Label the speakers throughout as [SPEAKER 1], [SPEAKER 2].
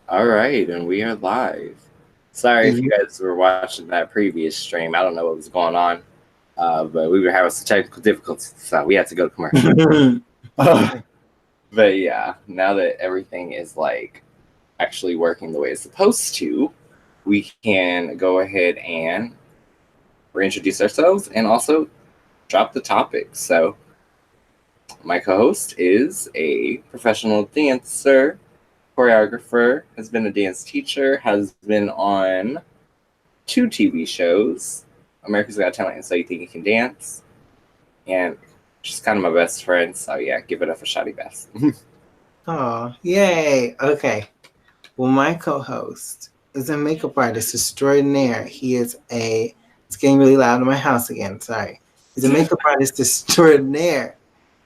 [SPEAKER 1] All right, and we are live. Sorry if you
[SPEAKER 2] Mhm.
[SPEAKER 1] guys were watching that previous stream. I don't know what was going on, but we were having some technical difficulties, so we had to go to commercial. But yeah, now that everything is like actually working the way it's supposed to, we can go ahead and reintroduce ourselves and also drop the topic. So, my co host is a professional dancer, choreographer, has been a dance teacher, has been on two TV shows, America's Got Talent and So You Think You Can Dance, and she's kind of my best friend, so yeah, give it up for Shotty Best.
[SPEAKER 2] Oh, yay. Okay. Well, my co host is a makeup artist extraordinaire. It's getting really loud in my house again. Sorry. He's a makeup artist extraordinaire.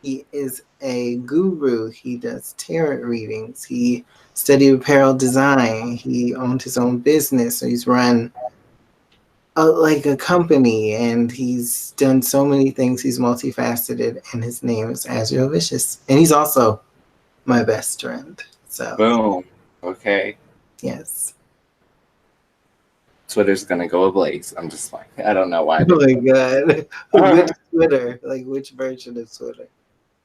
[SPEAKER 2] He is a guru. He does tarot readings. He studied apparel design. He owned his own business. So he's run like a company and he's done so many things. He's multifaceted and his name is Azrael Vicious. And he's also my best friend. So,
[SPEAKER 1] Boom. Okay.
[SPEAKER 2] yes.
[SPEAKER 1] Twitter's gonna go ablaze. I'm just like, I don't know why I
[SPEAKER 2] Oh
[SPEAKER 1] did
[SPEAKER 2] my god. Which
[SPEAKER 1] that.
[SPEAKER 2] Twitter? Like which version of Twitter?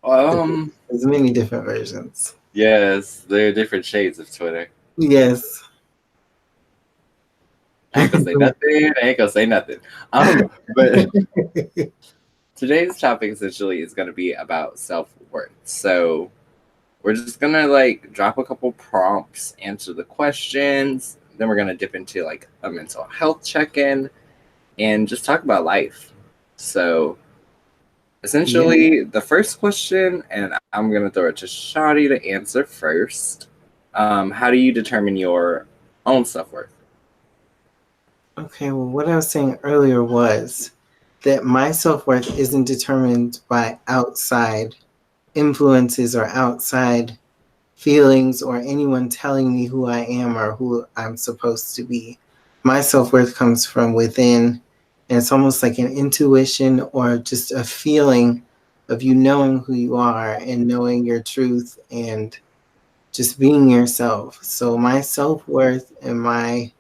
[SPEAKER 1] um,
[SPEAKER 2] There's many different versions.
[SPEAKER 1] yes, there are different shades of Twitter.
[SPEAKER 2] Yes.
[SPEAKER 1] I ain't gonna say nothing. I ain't gonna say nothing. But today's topic essentially is gonna be about self worth. So we're just gonna like drop a couple prompts, answer the questions, then we're gonna dip into like a mental health check-in and just talk about life. So
[SPEAKER 2] Yeah.
[SPEAKER 1] essentially the first question, and I'm gonna throw it to Shadi to answer first. How do you determine your own self-worth?
[SPEAKER 2] Okay, well, what I was saying earlier was that my self worth isn't determined by outside influences or outside feelings or anyone telling me who I am or who I'm supposed to be. My self worth comes from within, and it's almost like an intuition or just a feeling of you knowing who you are and knowing your truth and just being yourself. So, my self worth and my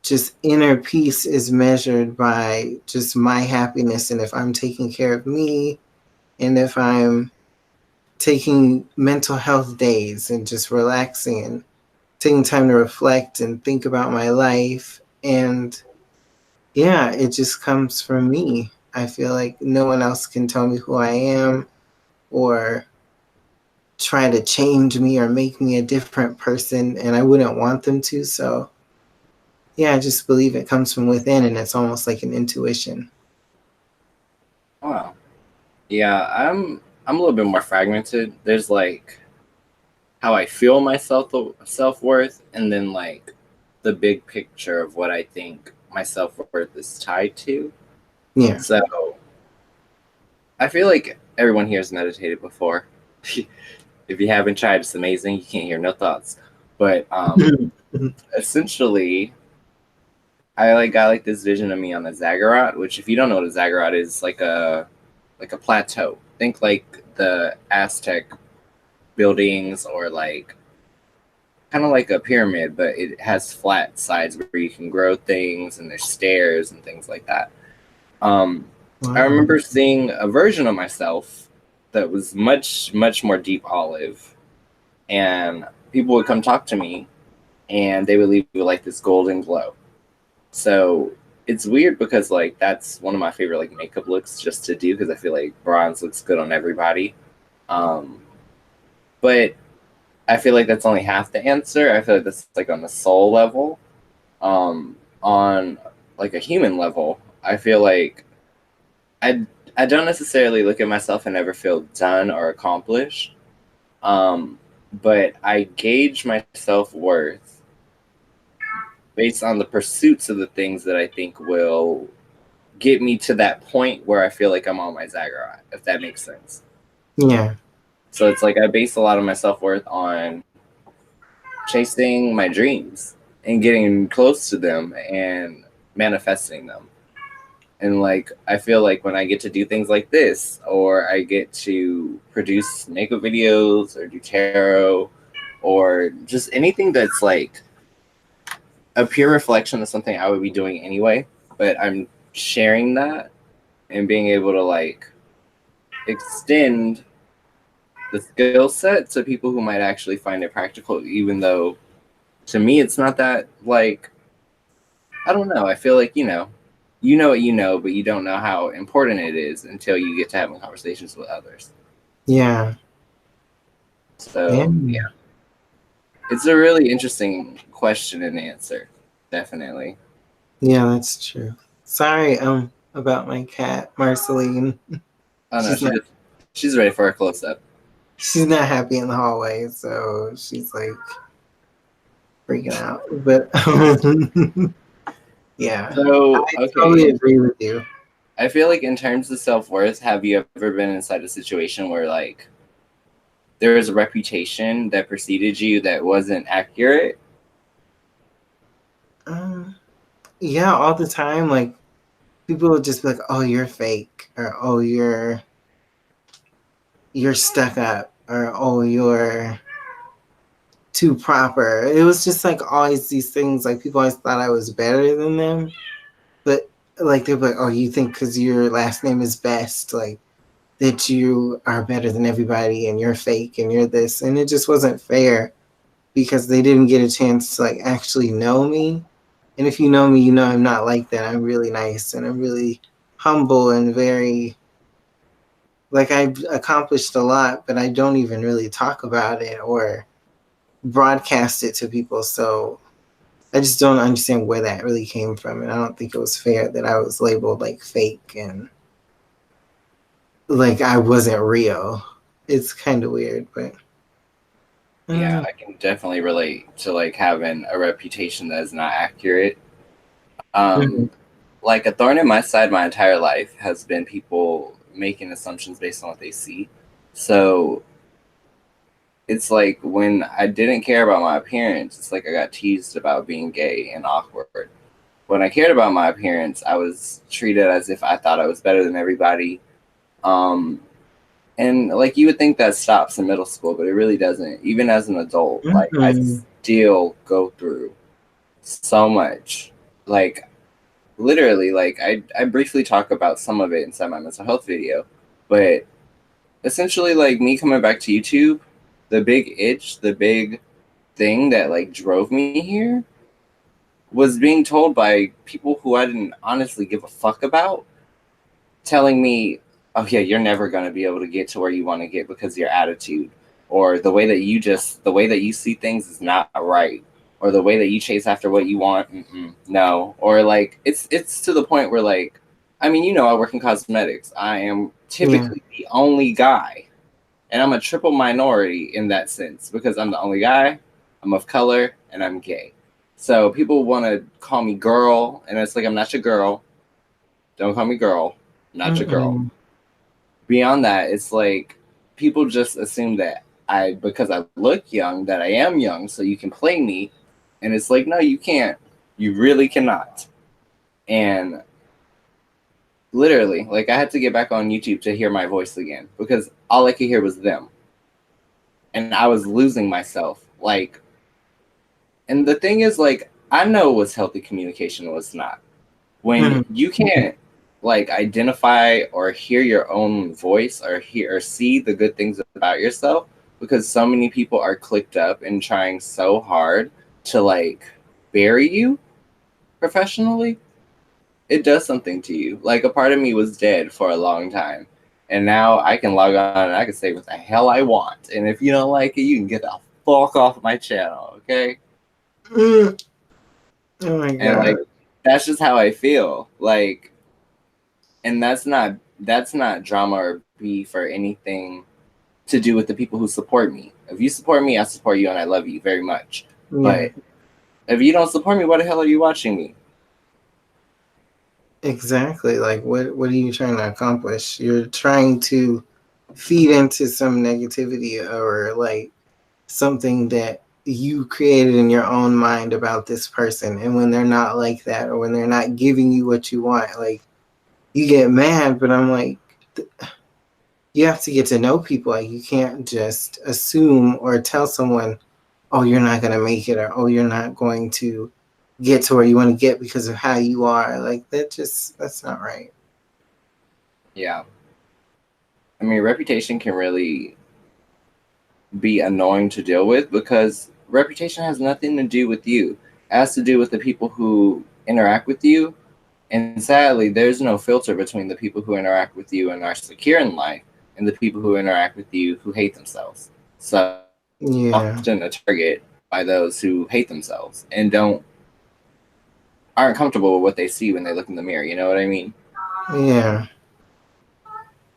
[SPEAKER 2] just inner peace is measured by just my happiness and if I'm taking care of me and if I'm taking mental health days and just relaxing and taking time to reflect and think about my life. And yeah, it just comes from me. I feel like no one else can tell me who I am or try to change me or make me a different person. And I wouldn't want them to. So yeah, I just believe it comes from within and it's almost like an intuition.
[SPEAKER 1] Wow. Yeah, I'm a little bit more fragmented. There's like how I feel my self-worth and then like the big picture of what I think my self-worth is tied to.
[SPEAKER 2] Yeah.
[SPEAKER 1] So I feel like everyone here has meditated before. If you haven't tried, it's amazing. You can't hear no thoughts. But essentially, I like got like this vision of me on a zaggurat, which if you don't know what a zaggurat is, like a plateau. Think like the Aztec buildings or like kind of like a pyramid, but it has flat sides where you can grow things and there's stairs and things like that. Um, I
[SPEAKER 2] Wow.
[SPEAKER 1] remember seeing a version of myself that was much more deep olive, and people would come talk to me, and they would leave with like this golden glow. So it's weird because like that's one of my favorite like makeup looks just to do because I feel like bronze looks good on everybody. Um, but I feel like that's only half the answer. I feel like that's like on the soul level. On like a human level, I feel like I I don't necessarily look at myself and ever feel done or accomplished. Um, but I gauge my self worth based on the pursuits of the things that I think will get me to that point where I feel like I'm on my zaggurat, if that makes sense.
[SPEAKER 2] Yeah.
[SPEAKER 1] So it's like I base a lot of my self worth on chasing my dreams and getting close to them and manifesting them. And like I feel like when I get to do things like this, or I get to produce makeup videos or do tarot or just anything that's like a pure reflection of something I would be doing anyway, but I'm sharing that and being able to like extend the skill set to people who might actually find it practical, even though to me it's not that like, I don't know. I feel like, you know what you know, but you don't know how important it is until you get to having conversations with others.
[SPEAKER 2] Yeah.
[SPEAKER 1] So yeah, it's a really interesting question and answer. Definitely.
[SPEAKER 2] Yeah, that's true. Sorry, about my cat, Marceline.
[SPEAKER 1] Oh no, she's ready for a close up.
[SPEAKER 2] She's not happy in the hallway, so she's like freaking out. But yeah,
[SPEAKER 1] So
[SPEAKER 2] I totally agree with you.
[SPEAKER 1] I feel like in terms of self-worth, have you ever been inside a situation where like there was a reputation that preceded you that wasn't accurate?
[SPEAKER 2] Yeah, all the time. Like people would just be like, "Oh, you're fake," or "Oh, you're stuck up," or "Oh, you're too proper." It was just like always these things. Like people always thought I was better than them, but like they'd be like, "Oh, you think because your last name is Best, like that you are better than everybody, and you're fake, and you're this," and it just wasn't fair because they didn't get a chance to like actually know me. And if you know me, you know I'm not like that. I'm really nice and I'm really humble and very like I've accomplished a lot, but I don't even really talk about it or broadcast it to people. So I just don't understand where that really came from. And I don't think it was fair that I was labeled like fake and like I wasn't real. It's kind of weird, but
[SPEAKER 1] Yeah, I can definitely relate to like having a reputation that is not accurate. Like a thorn in my side my entire life has been people making assumptions based on what they see. So it's like when I didn't care about my appearance, it's like I got teased about being gay and awkward. When I cared about my appearance, I was treated as if I thought I was better than everybody. And like you would think that stops in middle school, but it really doesn't. Even as an adult, like I still go through so much. Like literally, like I briefly talk about some of it inside my mental health video, but essentially like me coming back to YouTube, the big itch, the big thing that like drove me here was being told by people who I didn't honestly give a fuck about, telling me, "Oh yeah, you're never gonna be able to get to where you want to get because of your attitude, or the way that you see things is not right, or the way that you chase after what you want, no." Or like it's to the point where like, I mean, I work in cosmetics. I am typically the only guy, and I'm a triple minority in that sense because I'm the only guy, I'm of color, and I'm gay. So people want to call me girl, and it's like, I'm not your girl. Don't call me girl. I'm not your girl. Beyond that, it's like people just assume that because I look young, that I am young, so you can play me. And it's like, no, you can't. You really cannot. And literally, like I had to get back on YouTube to hear my voice again because all I could hear was them. And I was losing myself. Like, and the thing is, like, I know what's healthy communication and what's not. When you can't like identify or hear your own voice or hear or see the good things about yourself because so many people are clicked up and trying so hard to like bury you professionally, it does something to you. Like a part of me was dead for a long time. And now I can log on and I can say what the hell I want. And if you don't like it, you can get the fuck off my channel, okay?
[SPEAKER 2] Oh my God.
[SPEAKER 1] And like that's just how I feel. Like, and that's not drama or beef or anything to do with the people who support me. If you support me, I support you and I love you very much. But if you don't support me, why the hell are you watching me?
[SPEAKER 2] Exactly. Like what are you trying to accomplish? You're trying to feed into some negativity or like something that you created in your own mind about this person. And when they're not like that or when they're not giving you what you want, like you get mad, but I'm like, you have to get to know people. Like you can't just assume or tell someone, oh, you're not going to make it, or oh, you're not going to get to where you want to get because of how you are. Like that's not right.
[SPEAKER 1] Yeah. I mean, reputation can really be annoying to deal with because reputation has nothing to do with you. It has to do with the people who interact with you. And sadly, there's no filter between the people who interact with you and are secure in life and the people who interact with you who hate themselves. So
[SPEAKER 2] Yeah.
[SPEAKER 1] often a target by those who hate themselves and aren't comfortable with what they see when they look in the mirror. You know what I mean?
[SPEAKER 2] Yeah.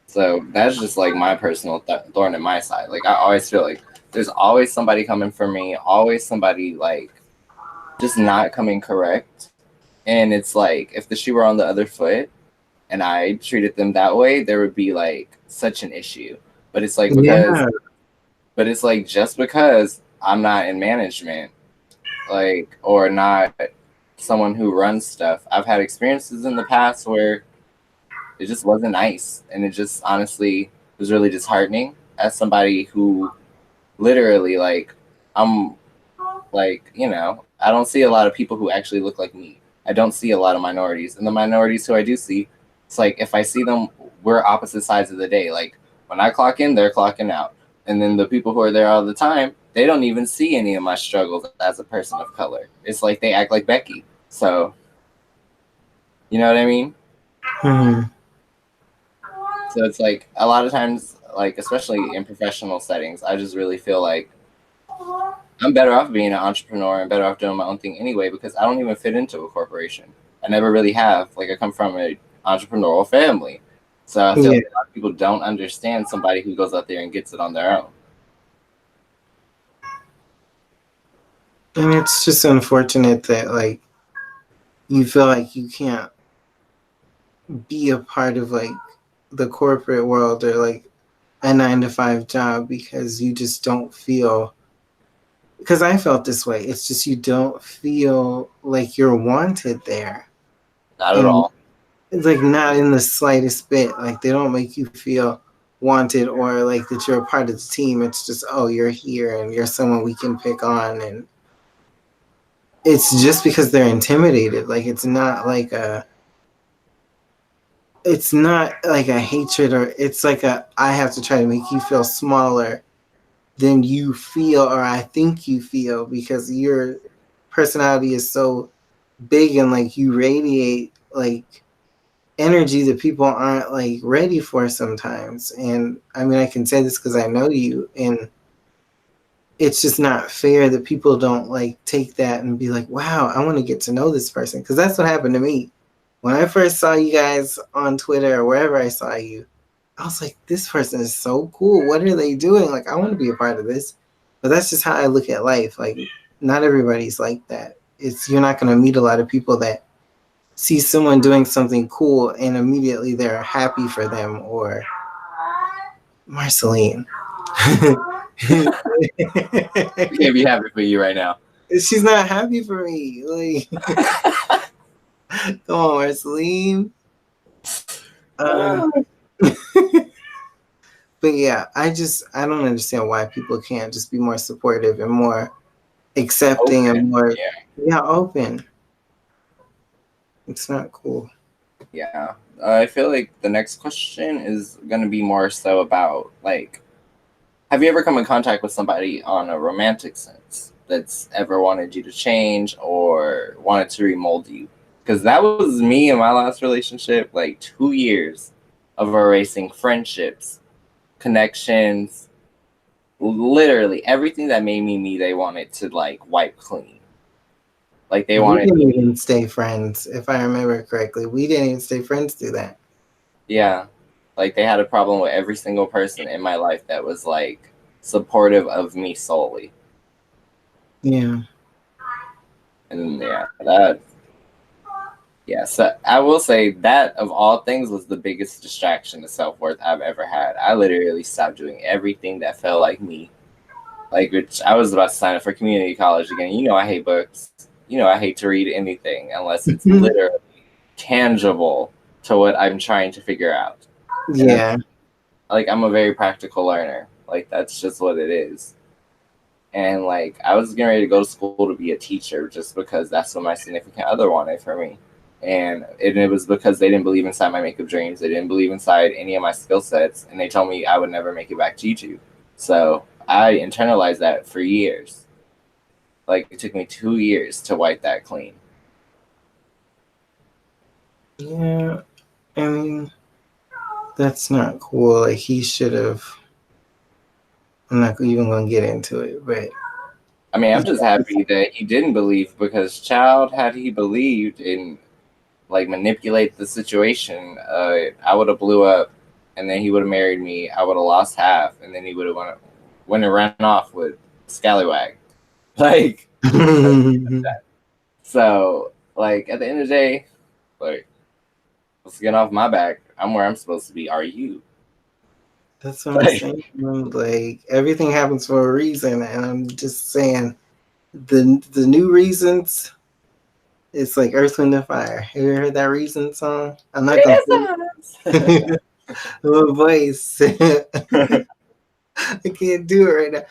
[SPEAKER 1] So that's just like my personal thorn in my side. Like I always feel like there's always somebody coming for me, always somebody like just not coming correct. And it's like if the shoe were on the other foot and I treated them that way, there would be like such an issue. But it's like
[SPEAKER 2] Yeah.
[SPEAKER 1] just because I'm not in management, like or not someone who runs stuff. I've had experiences in the past where it just wasn't nice, and it just honestly was really disheartening as somebody who literally like I'm like I don't see a lot of people who actually look like me. I don't see a lot of minorities, and the minorities who I do see, it's like if I see them, we're opposite sides of the day. Like when I clock in, they're clocking out, and then the people who are there all the time, they don't even see any of my struggles as a person of color. It's like they act like Becky. So you know what I mean?
[SPEAKER 2] Mm-hmm.
[SPEAKER 1] So it's like a lot of times, like especially in professional settings, I just really feel like I'm better off being an entrepreneur and better off doing my own thing anyway because I don't even fit into a corporation. I never really have. Like I come from an entrepreneurial family. So I feel
[SPEAKER 2] Yeah.
[SPEAKER 1] like a lot of people don't understand somebody who goes out there and gets it on their own.
[SPEAKER 2] And it's just unfortunate that like you feel like you can't be a part of like the corporate world or like a 9 to 5 job because you just don't feel, because I felt this way. It's just you don't feel like you're wanted there.
[SPEAKER 1] Not at
[SPEAKER 2] And
[SPEAKER 1] all.
[SPEAKER 2] it's like not in the slightest bit. Like they don't make you feel wanted or like that you're a part of the team. It's just, oh, you're here and you're someone we can pick on. And it's just because they're intimidated. Like it's not like a hatred, or it's like a I have to try to make you feel smaller than you feel or I think you feel because your personality is so big and like you radiate like energy that people aren't like ready for sometimes. And I mean, I can say this because I know you, and it's just not fair that people don't like take that and be like, wow, I want to get to know this person. Because that's what happened to me. When I first saw you guys on Twitter or wherever I saw you, I was like, this person is so cool. What are they doing? Like, I want to be a part of this. But that's just how I look at life. Like, not everybody's like that. It's You're not going to meet a lot of people that see someone doing something cool and immediately they're happy for them. Or Marceline.
[SPEAKER 1] I can't be happy for you right now.
[SPEAKER 2] She's not happy for me. Like, come on, Marceline. But yeah, I don't understand why people can't just be more supportive and more accepting
[SPEAKER 1] Open.
[SPEAKER 2] and more
[SPEAKER 1] Yeah.
[SPEAKER 2] open. It's not cool.
[SPEAKER 1] Yeah. I feel like the next question is going to be more so about like, have you ever come in contact with somebody on a romantic sense that's ever wanted you to change or wanted to remold you? Because that was me in my last relationship, like 2 years of erasing friendships, connections, literally everything that made me, they wanted to like wipe clean. Like they
[SPEAKER 2] We
[SPEAKER 1] wanted,
[SPEAKER 2] didn't even stay friends, if I remember correctly. We didn't even stay friends through that.
[SPEAKER 1] yeah, like they had a problem with every single person in my life that was like supportive of me solely.
[SPEAKER 2] Yeah.
[SPEAKER 1] And so I will say that of all things was the biggest distraction to self-worth I've ever had. I literally stopped doing everything that felt like me. Like, which I was about to sign up for community college again. You know, I hate books. You know, I hate to read anything unless it's literally tangible to what I'm trying to figure out.
[SPEAKER 2] Yeah.
[SPEAKER 1] Like, I'm a very practical learner. Like, that's just what it is. And like I was getting ready to go to school to be a teacher just because that's what my significant other wanted for me. And it was because they didn't believe inside my makeup dreams. They didn't believe inside any of my skill sets. And they told me I would never make it back to YouTube. So I internalized that for years. Like it took me 2 years to wipe that clean.
[SPEAKER 2] Yeah, I mean, that's not cool. Like he should have. I'm not even gonna get into it, but
[SPEAKER 1] I mean, I'm just happy that he didn't believe because child, had he believed and like manipulate the situation, I would have blew up, and then he would have married me. I would have lost half, and then he would have went and ran off with Scallywag. Like, so like at the end of the day, like let's get off my back. I'm where I'm supposed to be. Are you?
[SPEAKER 2] That's what I'm saying. Like everything happens for a reason, and I'm just saying the new reasons. It's like Earth, Wind, and Fire. Have you heard that Reason song? I'm not gonna sing my voice. I can't do it right now.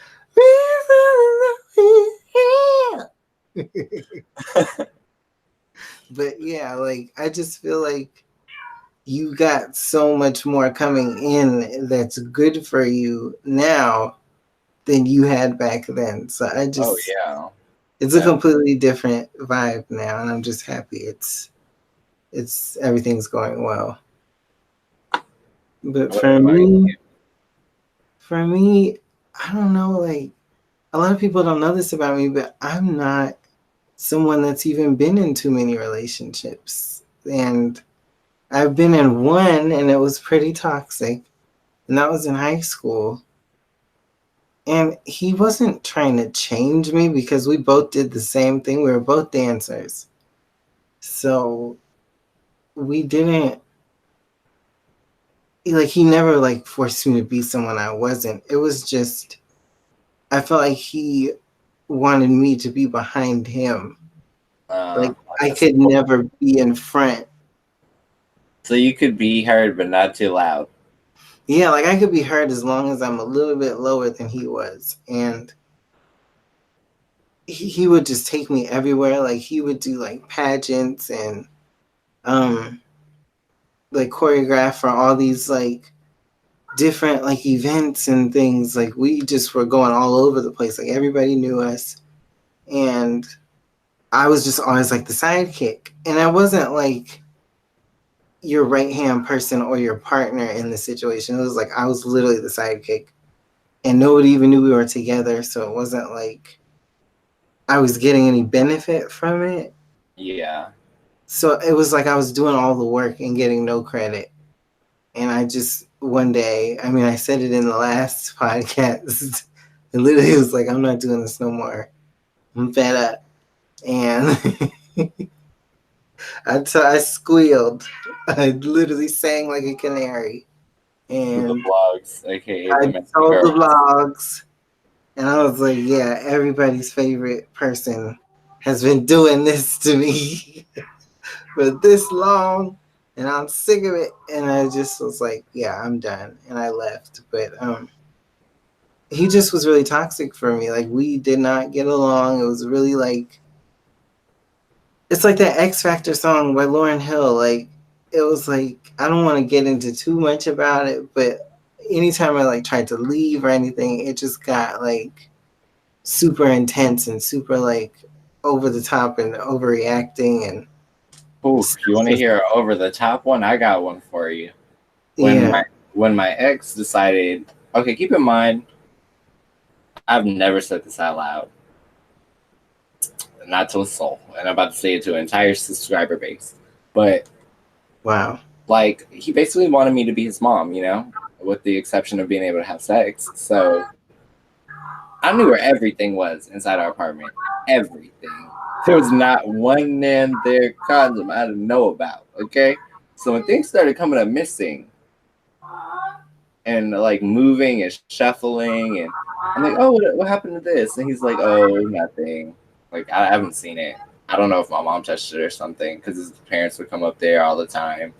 [SPEAKER 2] But yeah, like I just feel like you got so much more coming in that's good for you now than you had back then. So I just it's a completely different vibe now, and I'm just happy it's everything's going well. But for me, I don't know, like a lot of people don't know this about me, but I'm not someone that's even been in too many relationships. And I've been in one and it was pretty toxic, and that was in high school. And he wasn't trying to change me because we both did the same thing. We were both dancers. So we didn't, like, he never like forced me to be someone I wasn't. It was just, I felt like he wanted me to be behind him. Like I could never be in front.
[SPEAKER 1] So you could be heard, but not too loud.
[SPEAKER 2] Yeah, like I could be heard as long as I'm a little bit lower than he was. And he would just take me everywhere. Like he would do like pageants and like choreograph for all these like different like events and things. Like we just were going all over the place. Like everybody knew us. And I was just always like the sidekick. And I wasn't like your right hand person or your partner in the situation. It was like I was literally the sidekick. And nobody even knew we were together. So it wasn't like I was getting any benefit from it.
[SPEAKER 1] Yeah.
[SPEAKER 2] So it was like I was doing all the work and getting no credit. And I just, one day, I mean, I said it in the last podcast. It literally was like, I'm not doing this no more. I'm fed up. And I squealed. I literally sang like a canary. And
[SPEAKER 1] the vlogs, aka
[SPEAKER 2] I told the vlogs. And I was like, yeah, everybody's favorite person has been doing this to me for this long, and I'm sick of it. And I just was like, yeah, I'm done. And I left. But he just was really toxic for me. Like we did not get along. It was really like, it's like that X Factor song by Lauryn Hill. Like it was like, I don't want to get into too much about it, but anytime I like tried to leave or anything, it just got like super intense and super like over the top and overreacting. And
[SPEAKER 1] oof, you want to hear an over the top one? I got one for you. When my ex decided, okay, keep in mind, I've never said this out loud, not to a soul, and I'm about to say it to an entire subscriber base. But
[SPEAKER 2] wow,
[SPEAKER 1] like he basically wanted me to be his mom, you know, with the exception of being able to have sex. So I knew where everything was inside our apartment. Everything. There was not one in there condom I didn't know about. Okay, so when things started coming up missing, and like moving and shuffling, and I'm like, oh, what happened to this? And he's like, oh, nothing. Like I haven't seen it. I don't know if my mom touched it or something because his parents would come up there all the time.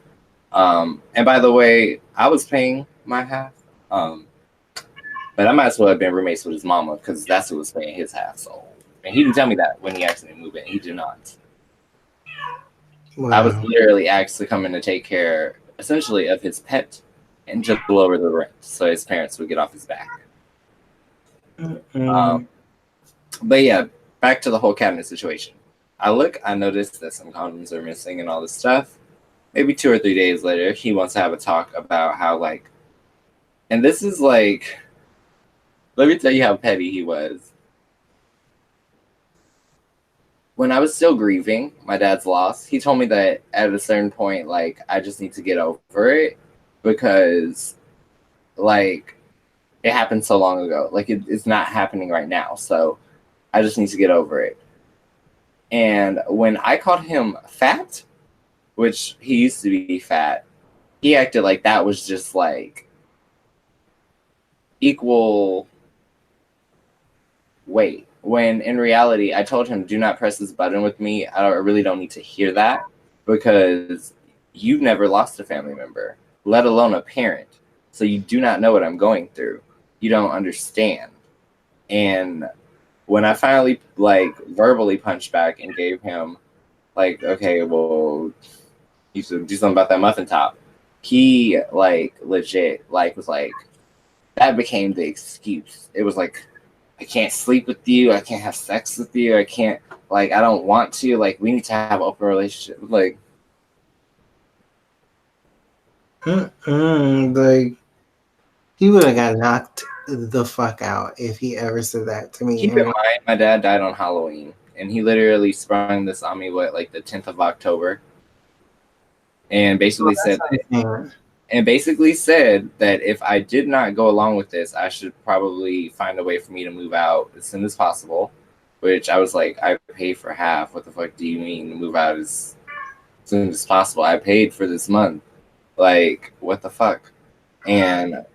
[SPEAKER 1] And by the way, I was paying my half. But I might as well have been roommates with his mama because that's who was paying his half. So, and he didn't tell me that when he asked me to move in. He did not. I was
[SPEAKER 2] Wow.
[SPEAKER 1] literally asked to come in to take care, essentially, of his pet and just lower the rent so his parents would get off his back.
[SPEAKER 2] Mm-mm.
[SPEAKER 1] But yeah, back to the whole cabinet situation. I noticed that some condoms are missing and all this stuff. Maybe 2 or 3 days later, he wants to have a talk about how, like, and this is like, let me tell you how petty he was. When I was still grieving my dad's loss, he told me that at a certain point, like, I just need to get over it because, like, it happened so long ago. Like, it's not happening right now. So I just need to get over it. And when I called him fat, which he used to be fat, he acted like that was just like equal weight. When in reality, I told him, do not press this button with me. I really don't need to hear that because you've never lost a family member, let alone a parent. So you do not know what I'm going through. You don't understand. And when I finally like verbally punched back and gave him like, okay, well, you should do something about that muffin top. He like legit like was like that became the excuse. It was like I can't sleep with you, I can't have sex with you, I can't like I don't want to, like we need to have an open relationship. Like
[SPEAKER 2] Like, he would have got knocked the fuck out if he ever said that to me.
[SPEAKER 1] keep in mind my dad died on Halloween and he literally sprung this on me like the 10th of October and basically said that if I did not go along with this, I should probably find a way for me to move out as soon as possible. Which I was like, I pay for half. What the fuck do you mean move out as soon as possible? I paid for this month. Like, what the fuck? And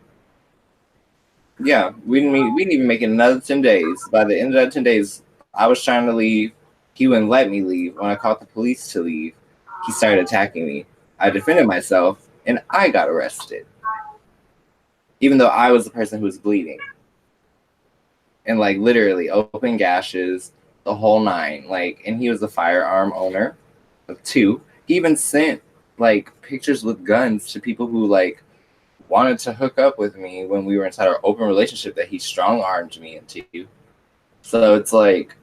[SPEAKER 1] yeah, we didn't even make it another 10 days. By the end of that 10 days, I was trying to leave. He wouldn't let me leave. When I called the police to leave, he started attacking me. I defended myself and I got arrested. Even though I was the person who was bleeding. And like literally open gashes, the whole nine. Like, and he was a firearm owner of 2. He even sent like pictures with guns to people who like wanted to hook up with me when we were inside our open relationship that he strong armed me into. So it's like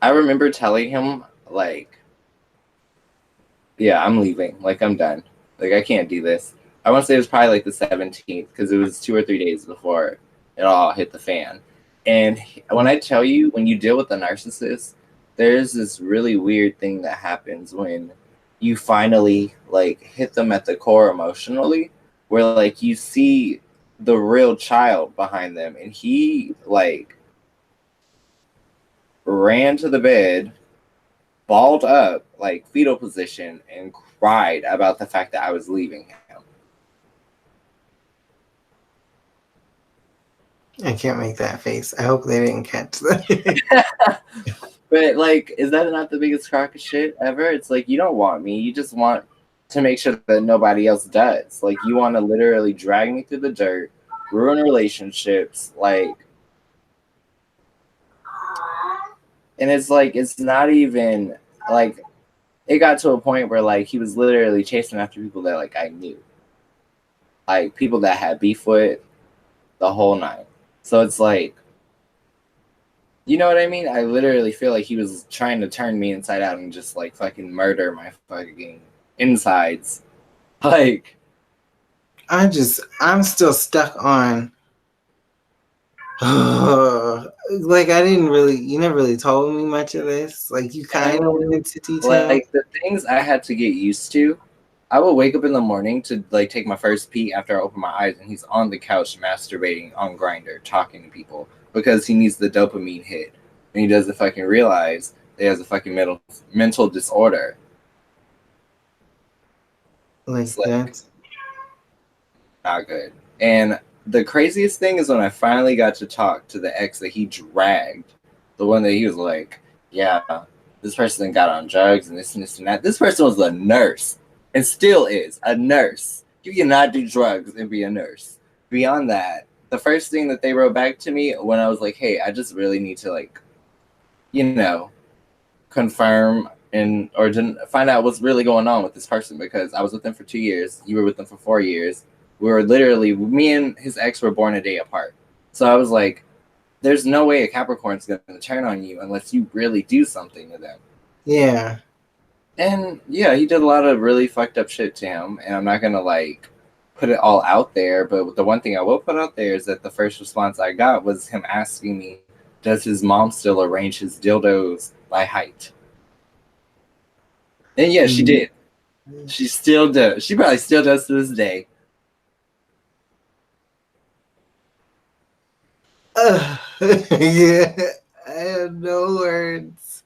[SPEAKER 1] I remember telling him like, yeah, I'm leaving. Like I'm done. Like I can't do this. I want to say it was probably like the 17th because it was 2 or 3 days before it all hit the fan. And when I tell you, when you deal with a narcissist, there's this really weird thing that happens when you finally like hit them at the core emotionally, where like you see the real child behind them, and he like ran to the bed, balled up like fetal position, and cried about the fact that I was leaving him.
[SPEAKER 2] I can't make that face. I hope they didn't catch that.
[SPEAKER 1] But like, is that not the biggest crock of shit ever? It's like you don't want me. You just want to make sure that nobody else does. Like you want to literally drag me through the dirt, ruin relationships, like. And it's like it's not even like it got to a point where like he was literally chasing after people that like I knew, like people that had beef with, the whole nine. So it's like, you know what I mean? I literally feel like he was trying to turn me inside out and just like fucking murder my fucking insides. Like,
[SPEAKER 2] I'm still stuck on. Like you never really told me much of this. Like you kind of went into detail.
[SPEAKER 1] Like the things I had to get used to. I would wake up in the morning to like take my first pee after I open my eyes, and he's on the couch masturbating on Grindr, talking to people because he needs the dopamine hit, and he doesn't fucking realize that he has a fucking mental disorder.
[SPEAKER 2] Like that's
[SPEAKER 1] not good. And the craziest thing is when I finally got to talk to the ex that he dragged, the one that he was like, yeah, this person got on drugs and this and this and that. This person was a nurse and still is a nurse. You cannot do drugs and be a nurse. Beyond that, the first thing that they wrote back to me when I was like, hey, I just really need to, like, confirm or didn't find out what's really going on with this person, because I was with them for 2 years. You were with them for 4 years. We were literally, me and his ex were born a day apart. So I was like, there's no way a Capricorn's going to turn on you unless you really do something to them.
[SPEAKER 2] Yeah.
[SPEAKER 1] And yeah, he did a lot of really fucked up shit to him. And I'm not going to like put it all out there. But the one thing I will put out there is that the first response I got was him asking me, does his mom still arrange his dildos by height? And yeah, she did. She still does. She probably still does to this day.
[SPEAKER 2] Yeah, I have no words.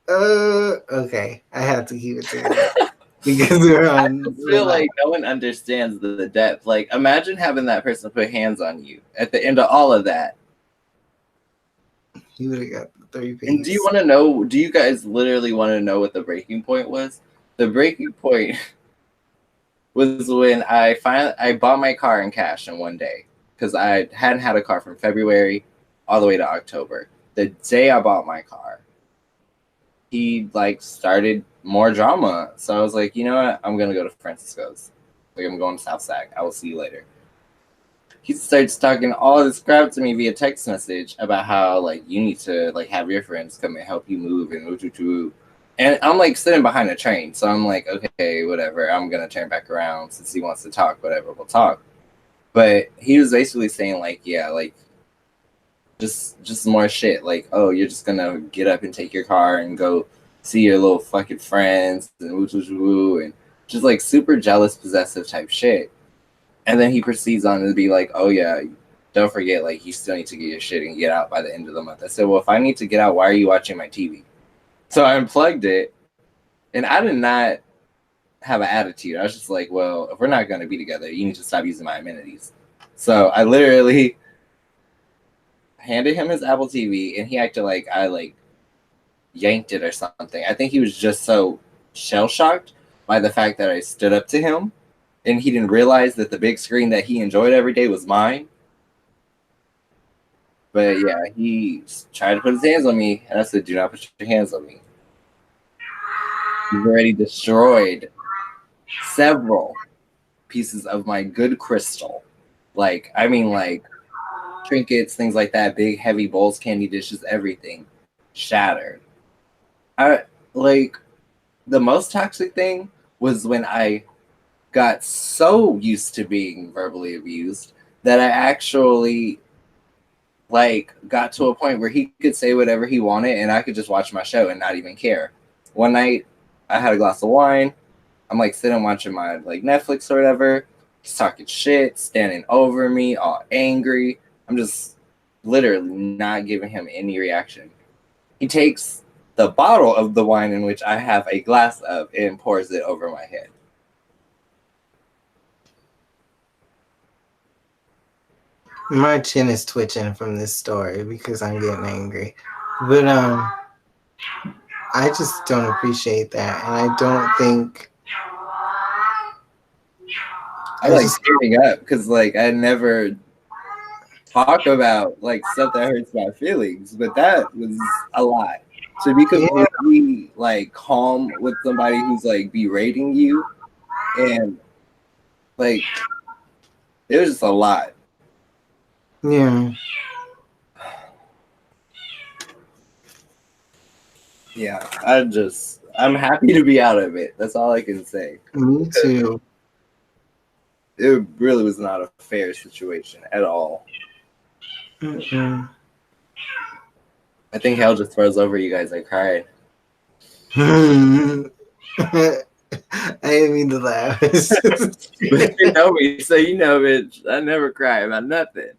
[SPEAKER 2] Okay, I have to keep it together because we're on.
[SPEAKER 1] I feel like no one understands the depth. Like, imagine having that person put hands on you at the end of all of that.
[SPEAKER 2] You would have got the 3 piece.
[SPEAKER 1] And do you want to know? Do you guys literally want to know what the breaking point was? The breaking point was when I bought my car in cash in one day, because I hadn't had a car from February all the way to October. The day I bought my car, he like started more drama. So I was like, you know what? I'm gonna go to Francisco's. Like, I'm going to Southside. I will see you later. He starts talking all this crap to me via text message about how like you need to like have your friends come and help you move and and I'm like sitting behind a train, so I'm like, okay, whatever. I'm gonna turn back around since he wants to talk. Whatever, we'll talk. But he was basically saying like, yeah, like just more shit. Like, oh, you're just gonna get up and take your car and go see your little fucking friends and and just like super jealous, possessive type shit. And then he proceeds on to be like, oh yeah, don't forget, like, you still need to get your shit and get out by the end of the month. I said, well, if I need to get out, why are you watching my TV? So I unplugged it, and I did not have an attitude. I was just like, well, if we're not going to be together, you need to stop using my amenities. So I literally handed him his Apple TV, and he acted like I, like, yanked it or something. I think he was just so shell-shocked by the fact that I stood up to him, and he didn't realize that the big screen that he enjoyed every day was mine. But yeah, he tried to put his hands on me, and I said, do not put your hands on me. You've already destroyed several pieces of my good crystal. Like, I mean, like, trinkets, things like that, big, heavy bowls, candy dishes, everything shattered. The most toxic thing was when I got so used to being verbally abused that I actually like got to a point where he could say whatever he wanted and I could just watch my show and not even care. One night I had a glass of wine. I'm like sitting watching my like Netflix or whatever. He's talking shit, standing over me, all angry. I'm just literally not giving him any reaction. He takes the bottle of the wine in which I have a glass of and pours it over my head.
[SPEAKER 2] My chin is twitching from this story because I'm getting angry. But I just don't appreciate that. And I don't think
[SPEAKER 1] I like standing up because like I never talk about like stuff that hurts my feelings, but that was a lot. To be completely like calm with somebody who's like berating you, and like it was just a lot.
[SPEAKER 2] Yeah.
[SPEAKER 1] Yeah, I'm happy to be out of it. That's all I can say.
[SPEAKER 2] Me too.
[SPEAKER 1] It really was not a fair situation at all.
[SPEAKER 2] Mm-mm.
[SPEAKER 1] I think hell just froze over you guys. I cried.
[SPEAKER 2] I didn't mean to laugh.
[SPEAKER 1] But you know me, so you know, bitch. I never cry about nothing.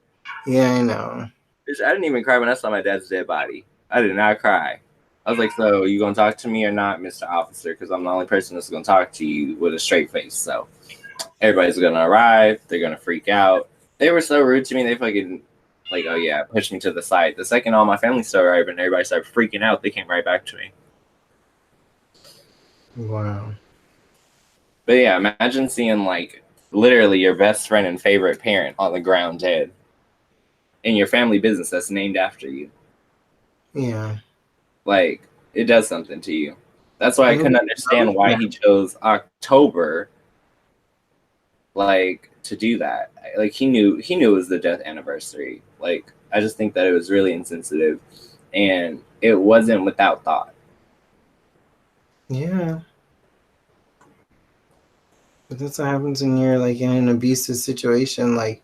[SPEAKER 2] Yeah, I know.
[SPEAKER 1] Bitch, I didn't even cry when I saw my dad's dead body. I did not cry. I was like, so you gonna talk to me or not, Mr. Officer? Because I'm the only person that's gonna talk to you with a straight face. So everybody's gonna arrive. They're gonna freak out. They were so rude to me. They fucking like, oh yeah, pushed me to the side. The second all my family started arriving, everybody started freaking out. They came right back to me.
[SPEAKER 2] Wow.
[SPEAKER 1] But yeah, imagine seeing like literally your best friend and favorite parent on the ground dead in your family business that's named after you.
[SPEAKER 2] Yeah.
[SPEAKER 1] Like, it does something to you. That's why I couldn't
[SPEAKER 2] Nobody
[SPEAKER 1] understand
[SPEAKER 2] knows
[SPEAKER 1] why
[SPEAKER 2] that.
[SPEAKER 1] he chose October, like, to do that. Like, he knew it was the death anniversary. Like, I just think that it was really insensitive, and it wasn't without thought.
[SPEAKER 2] Yeah. But that's what happens when you're like in an abusive situation. Like,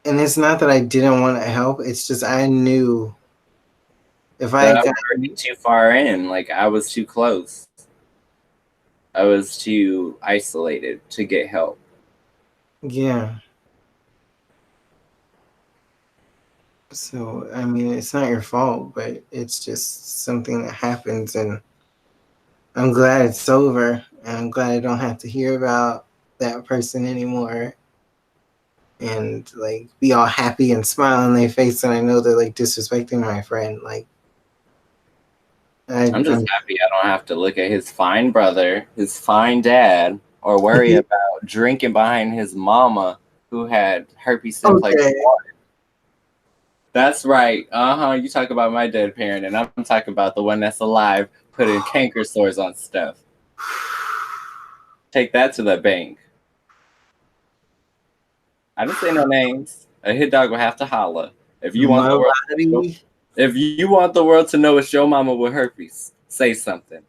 [SPEAKER 2] and it's not that I didn't want to help. It's just I knew if I
[SPEAKER 1] But I
[SPEAKER 2] got,
[SPEAKER 1] was already too far in. Like, I was too close. I was too isolated to get help.
[SPEAKER 2] yeah. So I mean, it's not your fault, but it's just something that happens, and I'm glad it's over, and I'm glad I don't have to hear about that person anymore, and like be all happy and smile on their face, and I know they're like disrespecting my friend. Like,
[SPEAKER 1] I'm just
[SPEAKER 2] I'm
[SPEAKER 1] happy I don't have to look at his fine brother, his fine dad, or worry about drinking behind his mama who had herpes simplex
[SPEAKER 2] okay.
[SPEAKER 1] 1. That's right. You talk about my dead parent, and I'm talking about the one that's alive, putting canker sores on stuff. Take that to the bank. I didn't say no names. A hit dog will have to holler. If you want the world to know,
[SPEAKER 2] Marathi.
[SPEAKER 1] if you want the world to know it's your mama with herpes, say something.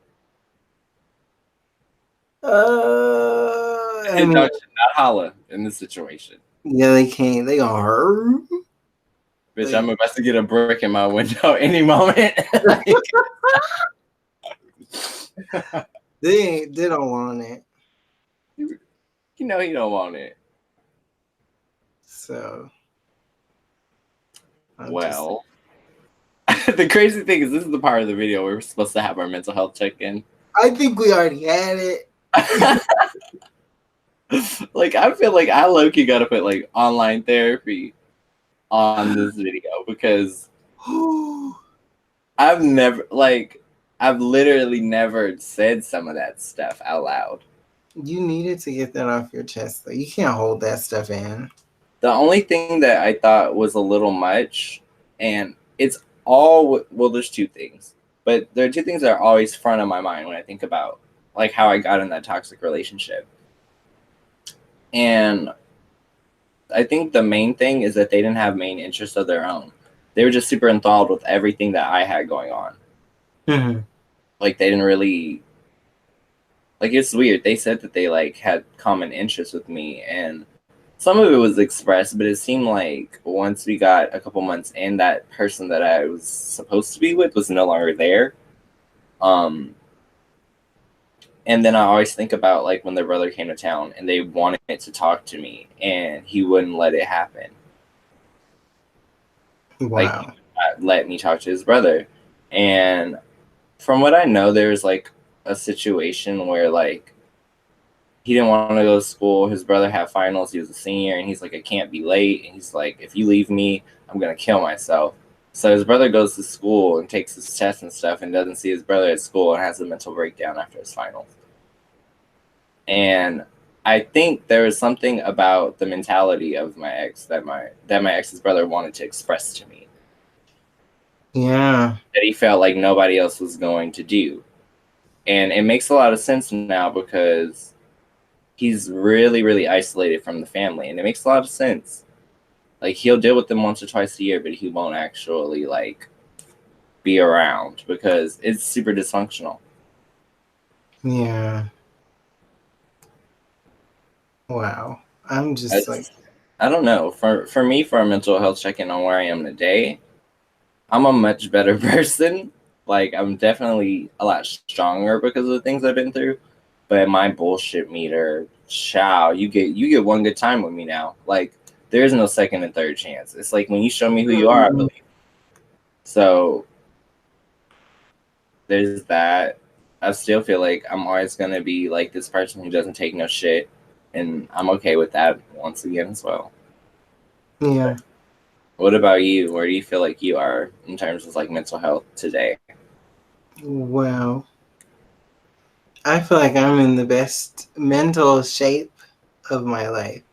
[SPEAKER 1] A
[SPEAKER 2] I
[SPEAKER 1] hit
[SPEAKER 2] mean,
[SPEAKER 1] dog should not holler in this situation.
[SPEAKER 2] yeah, they can't. They gonna hurt.
[SPEAKER 1] Bitch, I'm
[SPEAKER 2] Like,
[SPEAKER 1] about to get a brick in my window any moment.
[SPEAKER 2] they don't want it.
[SPEAKER 1] You know you don't want it.
[SPEAKER 2] So I'm just.
[SPEAKER 1] Well, the crazy thing is this is the part of the video where we're supposed to have our mental health check-in.
[SPEAKER 2] I think we already had it.
[SPEAKER 1] Like, I feel like I low-key gotta put like online therapy on this video because I've literally never said some of that stuff out loud.
[SPEAKER 2] You needed to get that off your chest. Though. You can't hold that stuff in.
[SPEAKER 1] The only thing that I thought was a little much, and it's all, well, there's two things, but there are two things that are always front of my mind when I think about like how I got in that toxic relationship. And I think the main thing is that they didn't have main interests of their own. They were just super enthralled with everything that I had going on.
[SPEAKER 2] Mm-hmm.
[SPEAKER 1] Like, they didn't really, like, it's weird. They said that they like had common interests with me, and some of it was expressed, but it seemed like once we got a couple months in, that person that I was supposed to be with was no longer there. Um, and then I always think about like when their brother came to town and they wanted to talk to me, and he wouldn't let it happen. Like,
[SPEAKER 2] Wow.
[SPEAKER 1] let me talk to his brother. And from what I know, there's like a situation where like he didn't want to go to school. His brother had finals. He was a senior, and he's like, I can't be late. And he's like, if you leave me, I'm gonna kill myself. So his brother goes to school and takes his tests and stuff, and doesn't see his brother at school, and has a mental breakdown after his finals. And I think there was something about the mentality of my ex that my ex's brother wanted to express to me,
[SPEAKER 2] Yeah.
[SPEAKER 1] that he felt like nobody else was going to do. And it makes a lot of sense now because he's really, really isolated from the family. And it makes a lot of sense. Like, he'll deal with them once or twice a year, but he won't actually, like, be around because it's super dysfunctional.
[SPEAKER 2] Yeah. Wow. I'm just like,
[SPEAKER 1] I don't know. For me, for a mental health check-in on where I am today, I'm a much better person. Like, I'm definitely a lot stronger because of the things I've been through. But my bullshit meter, chow, you get one good time with me now. Like, there is no second and third chance. It's like when you show me who you are, I believe. So there's that. I still feel like I'm always gonna be like this person who doesn't take no shit, and I'm okay with that once again as well.
[SPEAKER 2] yeah.
[SPEAKER 1] What about you? Where do you feel like you are in terms of like mental health today?
[SPEAKER 2] Well, I feel like I'm in the best mental shape of my life,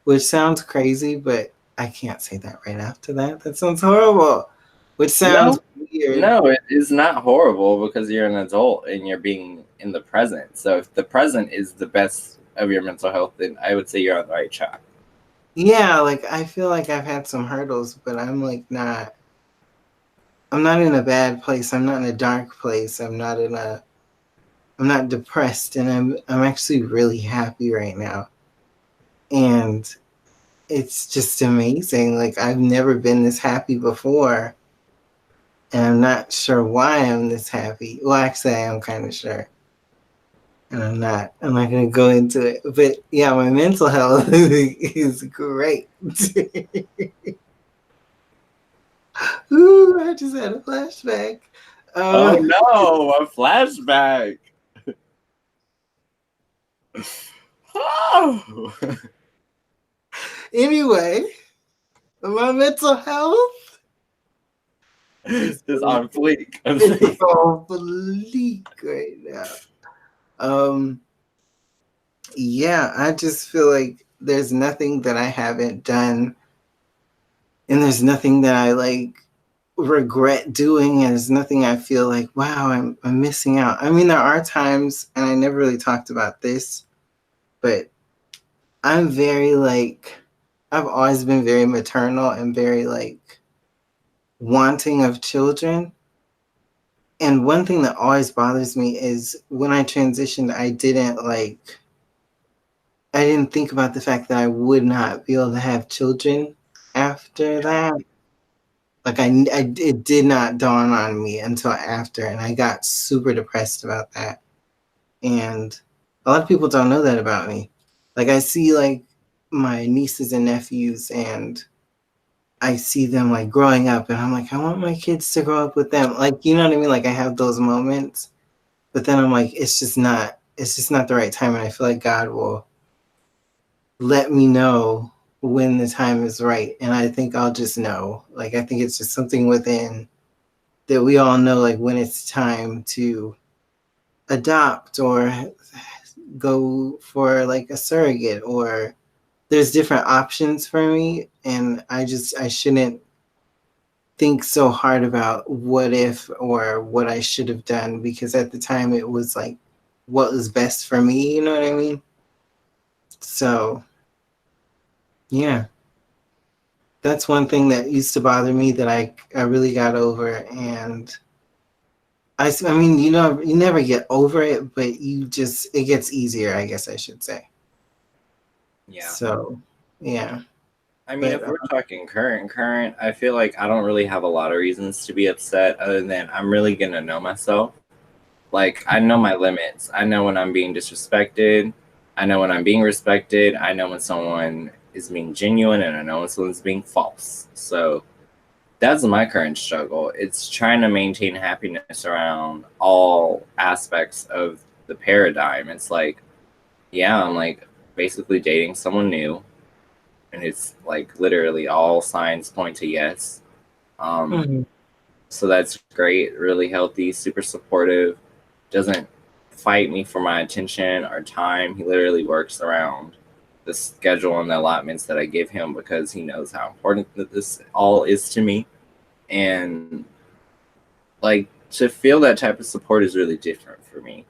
[SPEAKER 2] which sounds crazy, but I can't say that right after that. That sounds horrible, which sounds
[SPEAKER 1] No,
[SPEAKER 2] weird.
[SPEAKER 1] no, it is not horrible because you're an adult and you're being in the present. So if the present is the best of your mental health, then I would say you're on the right track.
[SPEAKER 2] Yeah, like I feel like I've had some hurdles, but I'm not in a bad place. I'm not in a dark place. I'm not depressed, and I'm actually really happy right now. And it's just amazing. Like I've never been this happy before, and I'm not sure why I'm this happy. Well, actually, I am kind of sure, and I'm not gonna go into it. But yeah, my mental health is great. Ooh, I just had a flashback.
[SPEAKER 1] Oh
[SPEAKER 2] Uh,
[SPEAKER 1] no, a flashback. Oh,
[SPEAKER 2] anyway, my mental health is
[SPEAKER 1] it's on fleek.
[SPEAKER 2] it's on fleek right now. Um, yeah, I just feel like there's nothing that I haven't done, and there's nothing that I like regret doing, and there's nothing I feel like, wow, I'm missing out. I mean, there are times, and I never really talked about this, but I'm very like, I've always been very maternal and very like wanting of children. And one thing that always bothers me is when I transitioned, I didn't think about the fact that I would not be able to have children after that. Like it did not dawn on me until after, and I got super depressed about that. And a lot of people don't know that about me. Like I see like my nieces and nephews, and I see them like growing up, and I'm like, I want my kids to grow up with them. Like, you know what I mean? Like I have those moments, but then I'm like, it's just not the right time. And I feel like God will let me know when the time is right. And I think I'll just know. Like, I think it's just something within that we all know, like when it's time to adopt or go for like a surrogate, or there's different options for me. And I shouldn't think so hard about what if or what I should have done, because at the time it was like what was best for me, you know what I mean? So, yeah, that's one thing that used to bother me that I really got over. And I mean, you know, you never get over it, but it gets easier, I guess I should say.
[SPEAKER 1] Yeah.
[SPEAKER 2] So, yeah.
[SPEAKER 1] I mean,
[SPEAKER 2] But
[SPEAKER 1] if we're talking current, I feel like I don't really have a lot of reasons to be upset other than I'm really gonna know myself. Like, I know my limits. I know when I'm being disrespected. I know when I'm being respected. I know when someone is being genuine, and I know when someone's being false. So that's my current struggle. It's trying to maintain happiness around all aspects of the paradigm. It's like, yeah, I'm like basically dating someone new, and it's like literally all signs point to yes. Um,
[SPEAKER 2] mhm.
[SPEAKER 1] so that's great, really healthy, super supportive, doesn't fight me for my attention or time. He literally works around the schedule and the allotments that I give him because he knows how important that this all is to me. And like to feel that type of support is really different for me.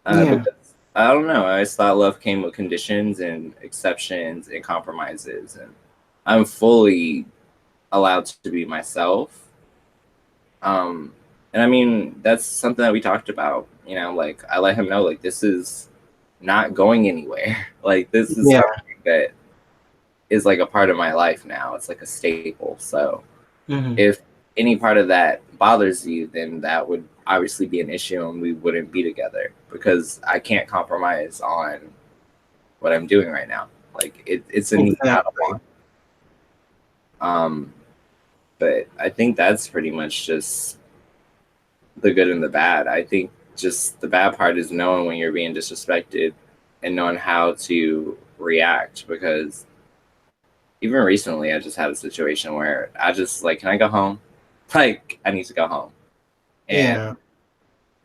[SPEAKER 2] Yeah,
[SPEAKER 1] Because I don't know, I just thought love came with conditions and exceptions and compromises, and I'm fully allowed to be myself. And I mean, that's something that we talked about. You know, like I let him know, like this is not going anywhere. Like this is
[SPEAKER 2] yeah,
[SPEAKER 1] something that is like a part of my life now. It's like a staple. So
[SPEAKER 2] hmm,
[SPEAKER 1] if any part of that bothers you, then that would obviously be an issue, and we wouldn't be together because I can't compromise on what I'm doing right now. Like it's a need, not a
[SPEAKER 2] exactly.
[SPEAKER 1] want. Um, but I think that's pretty much just the good and the bad. I think just the bad part is knowing when you're being disrespected and knowing how to react, because even recently I just had a situation where I just like, can I go home? Like I need to go home. And
[SPEAKER 2] Yeah,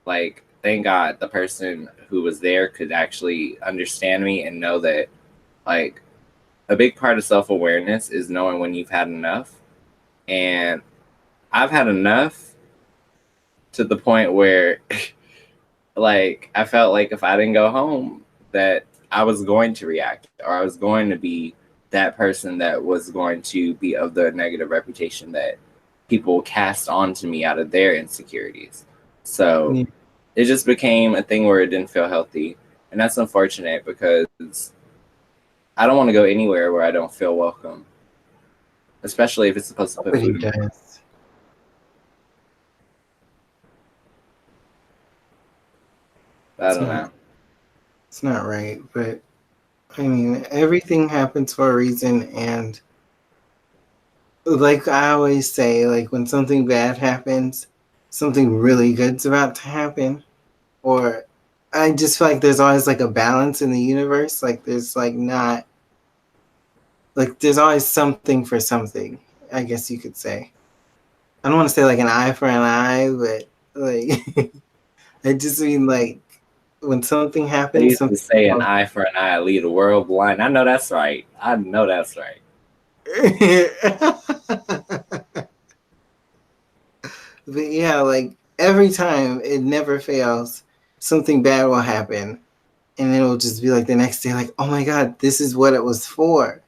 [SPEAKER 1] like thank God the person who was there could actually understand me and know that, like, a big part of self-awareness is knowing when you've had enough. And I've had enough to the point where like I felt like if I didn't go home that I was going to react, or I was going to be that person that was going to be of the negative reputation that people cast onto me out of their insecurities. So
[SPEAKER 2] Yeah.
[SPEAKER 1] it just became a thing where it didn't feel healthy. And that's unfortunate because I don't want to go anywhere where I don't feel welcome, especially if it's supposed to put
[SPEAKER 2] Nobody
[SPEAKER 1] food in my mouth.
[SPEAKER 2] does.
[SPEAKER 1] I don't know.
[SPEAKER 2] It's not right, but I mean, everything happens for a reason, and like I always say, like when something bad happens, something really good's about to happen. Or I just feel like there's always like a balance in the universe. Like there's like not like there's always something for something, I guess you could say. I don't want to say like an eye for an eye, but like I just mean like when something
[SPEAKER 1] They
[SPEAKER 2] happens,
[SPEAKER 1] used to
[SPEAKER 2] something
[SPEAKER 1] say an eye for an eye, lead the world blind. I know that's right. I know that's right.
[SPEAKER 2] But yeah, like every time it never fails, something bad will happen. And it'll just be like the next day, like, oh my God, this is what it was for.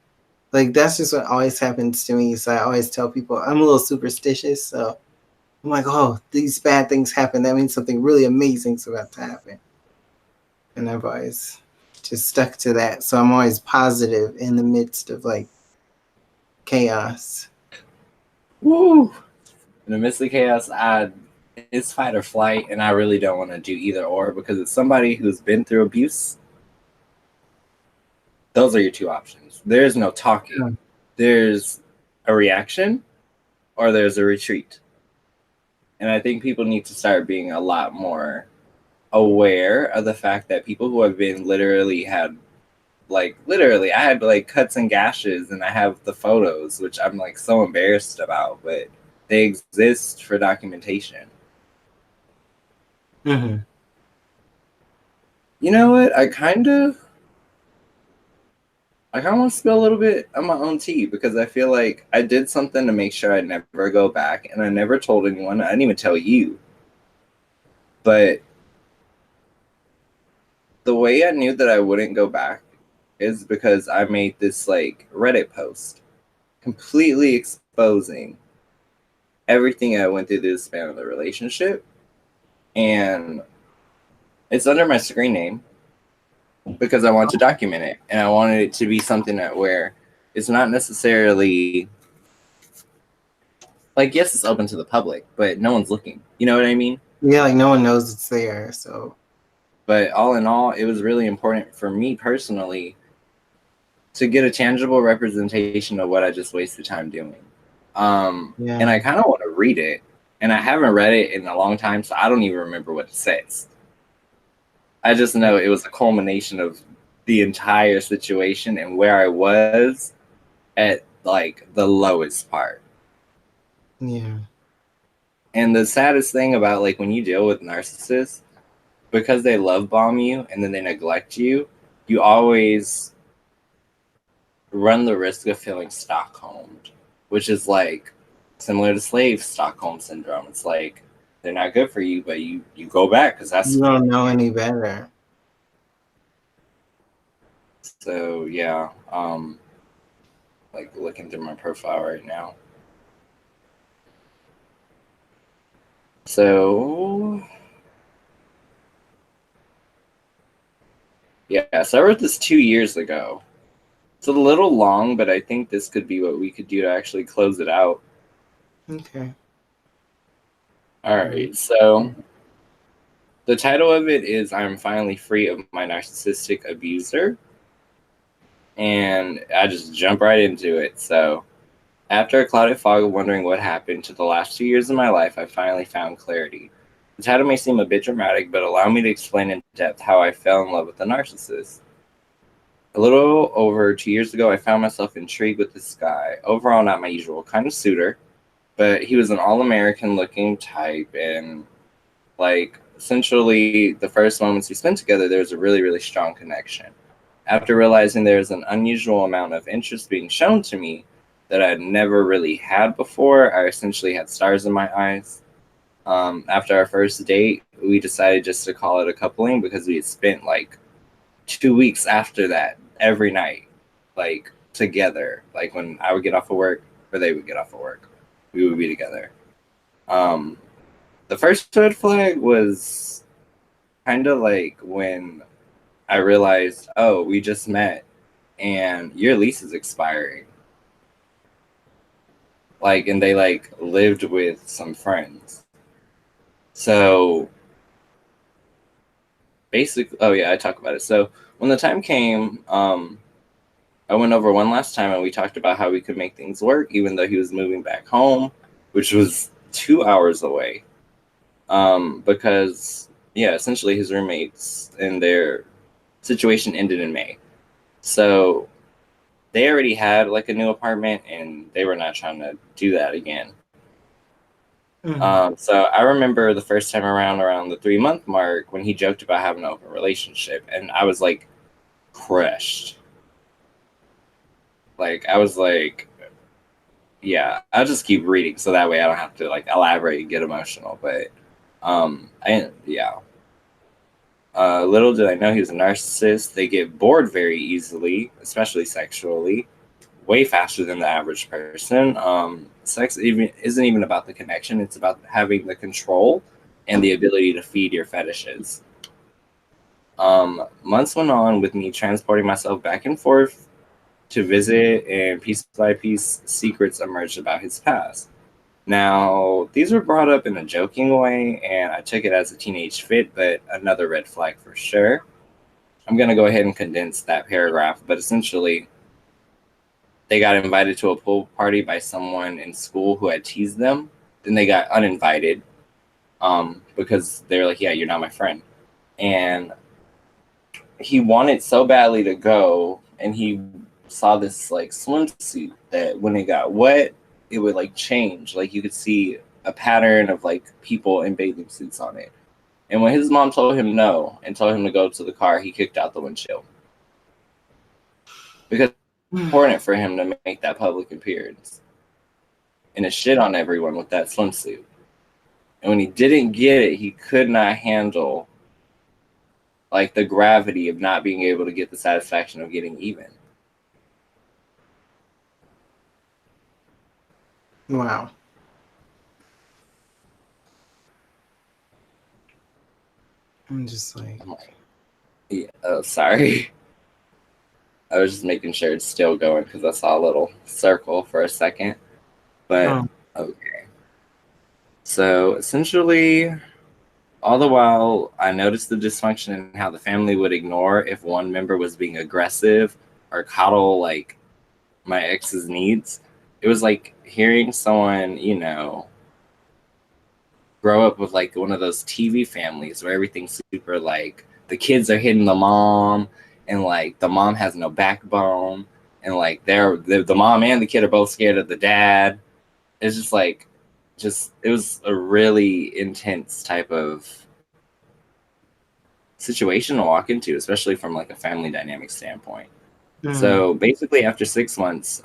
[SPEAKER 2] Like that's just what always happens to me. So I always tell people I'm a little superstitious. So I'm like, oh, these bad things happen. That means something really amazing's about to happen. And I've always just stuck to that. So I'm always positive in the midst of like chaos.
[SPEAKER 1] Woo! In the midst of chaos, it's fight or flight, and I really don't want to do either or because it's somebody who's been through abuse. Those are your two options. There's no talking.
[SPEAKER 2] Yeah.
[SPEAKER 1] There's a reaction, or there's a retreat. And I think people need to start being a lot more aware of the fact that people who have been literally I had like cuts and gashes, and I have the photos which I'm like so embarrassed about, but they exist for documentation.
[SPEAKER 2] Mm-hmm.
[SPEAKER 1] You know what? I kind of want to spill a little bit of my own tea because I feel like I did something to make sure I never go back, and I never told anyone. I didn't even tell you. But the way I knew that I wouldn't go back is because I made this like Reddit post completely exposing everything I went through the span of the relationship. And it's under my screen name because I want to document it. And I wanted it to be something that where it's not necessarily like, yes, it's open to the public, but no one's looking. You know what I mean?
[SPEAKER 2] Yeah, like no one knows it's there. So
[SPEAKER 1] But all in all, it was really important for me personally to get a tangible representation of what I just wasted time doing.
[SPEAKER 2] yeah.
[SPEAKER 1] And I kind of want to read it, and I haven't read it in a long time, so I don't even remember what it says. I just know it was a culmination of the entire situation and where I was at like the lowest part.
[SPEAKER 2] Yeah.
[SPEAKER 1] And the saddest thing about like when you deal with narcissists, because they love bomb you and then they neglect you, you always run the risk of feeling Stockholmed, which is like similar to slave Stockholm syndrome. It's like they're not good for you, but you go back because that's
[SPEAKER 2] You don't know any better.
[SPEAKER 1] so yeah. Like looking through my profile right now. So yeah, so I wrote this 2 years ago. It's a little long, but I think this could be what we could do to actually close it out.
[SPEAKER 2] Okay.
[SPEAKER 1] All right, so the title of it is I'm Finally Free of My Narcissistic Abuser. And I just jump right into it. So after a clouded fog of wondering what happened to the last 2 years of my life, I finally found clarity. The title may seem a bit dramatic, but allow me to explain in depth how I fell in love with a narcissist. A little over 2 years ago, I found myself intrigued with this guy. Overall, not my usual kind of suitor, but he was an all-American looking type and like essentially, the first moments we spent together, there was a really, really strong connection. After realizing there was an unusual amount of interest being shown to me that I'd never really had before, I essentially had stars in my eyes. After our first date, we decided just to call it a coupling because we had spent like 2 weeks after that every night, like together. Like when I would get off of work or they would get off of work, we would be together. Um, the first red flag was kind of like when I realized, oh, we just met and your lease is expiring. Like, and they like lived with some friends. So basically, oh yeah, I talk about it. So when the time came, I went over one last time and we talked about how we could make things work, even though he was moving back home, which was 2 hours away. Because yeah, essentially his roommates and their situation ended in May. So they already had like a new apartment and they were not trying to do that again. So I remember the first time around the 3 month mark when he joked about having an open relationship, and I was like crushed. Like I was like, yeah, I'll just keep reading so that way I don't have to like elaborate and get emotional. But I yeah. Little did I know he was a narcissist. They get bored very easily, especially sexually, way faster than the average person. Sex even isn't even about the connection; it's about having the control and the ability to feed your fetishes. Months went on with me transporting myself back and forth to visit, and piece by piece, secrets emerged about his past. Now, these were brought up in a joking way, and I took it as a teenage fit, but another red flag for sure. I'm going to go ahead and condense that paragraph, but essentially, they got invited to a pool party by someone in school who had teased them. Then they got uninvited because they were like, yeah, you're not my friend. And he wanted so badly to go, and he saw this like swimsuit that when it got wet, it would like change. Like you could see a pattern of like people in bathing suits on it. And when his mom told him no and told him to go to the car, he kicked out the windshield because it's important for him to make that public appearance and to shit on everyone with that swimsuit. And when he didn't get it, he could not handle like the gravity of not being able to get the satisfaction of getting even.
[SPEAKER 2] Wow. I'm just like,
[SPEAKER 1] yeah, oh, sorry. I was just making sure it's still going because I saw a little circle for a second. But okay. So essentially, all the while, I noticed the dysfunction in how the family would ignore if one member was being aggressive or coddle like my ex's needs. It was like hearing someone, grow up with like one of those TV families where everything's super like the kids are hitting the mom and like the mom has no backbone and like the mom and the kid are both scared of the dad. It's just like it was a really intense type of situation to walk into, especially from like a family dynamic standpoint. So basically after 6 months,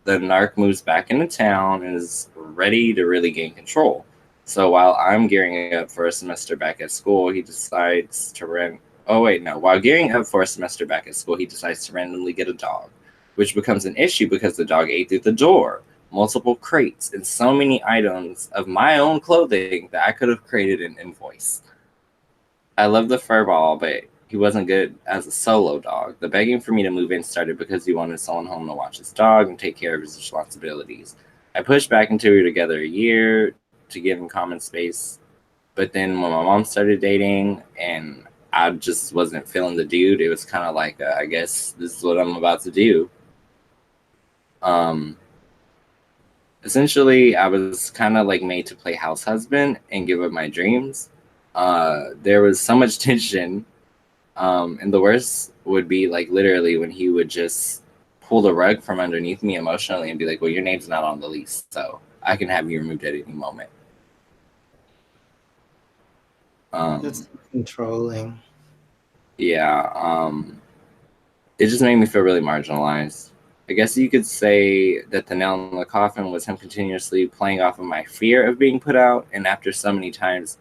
[SPEAKER 1] the narc moves back into town and is ready to really gain control. So while I'm gearing up for a semester back at school, he decides to rent. Oh, wait, no. While gearing up for a semester back at school, he decides to randomly get a dog, which becomes an issue because the dog ate through the door, multiple crates, and so many items of my own clothing that I could have created an invoice. I love the furball, but he wasn't good as a solo dog. The begging for me to move in started because he wanted someone home to watch his dog and take care of his responsibilities. I pushed back until we were together a year to give him common space. But then when my mom started dating and I just wasn't feeling the dude, it was kind of like, I guess this is what I'm about to do. Essentially, I was kind of like made to play house husband and give up my dreams. There was so much tension. And the worst would be like literally when he would just pull the rug from underneath me emotionally and be like, well, your name's not on the lease, so I can have you removed at any moment.
[SPEAKER 2] That's controlling.
[SPEAKER 1] Yeah, it just made me feel really marginalized. I guess you could say that the nail in the coffin was him continuously playing off of my fear of being put out, and after so many times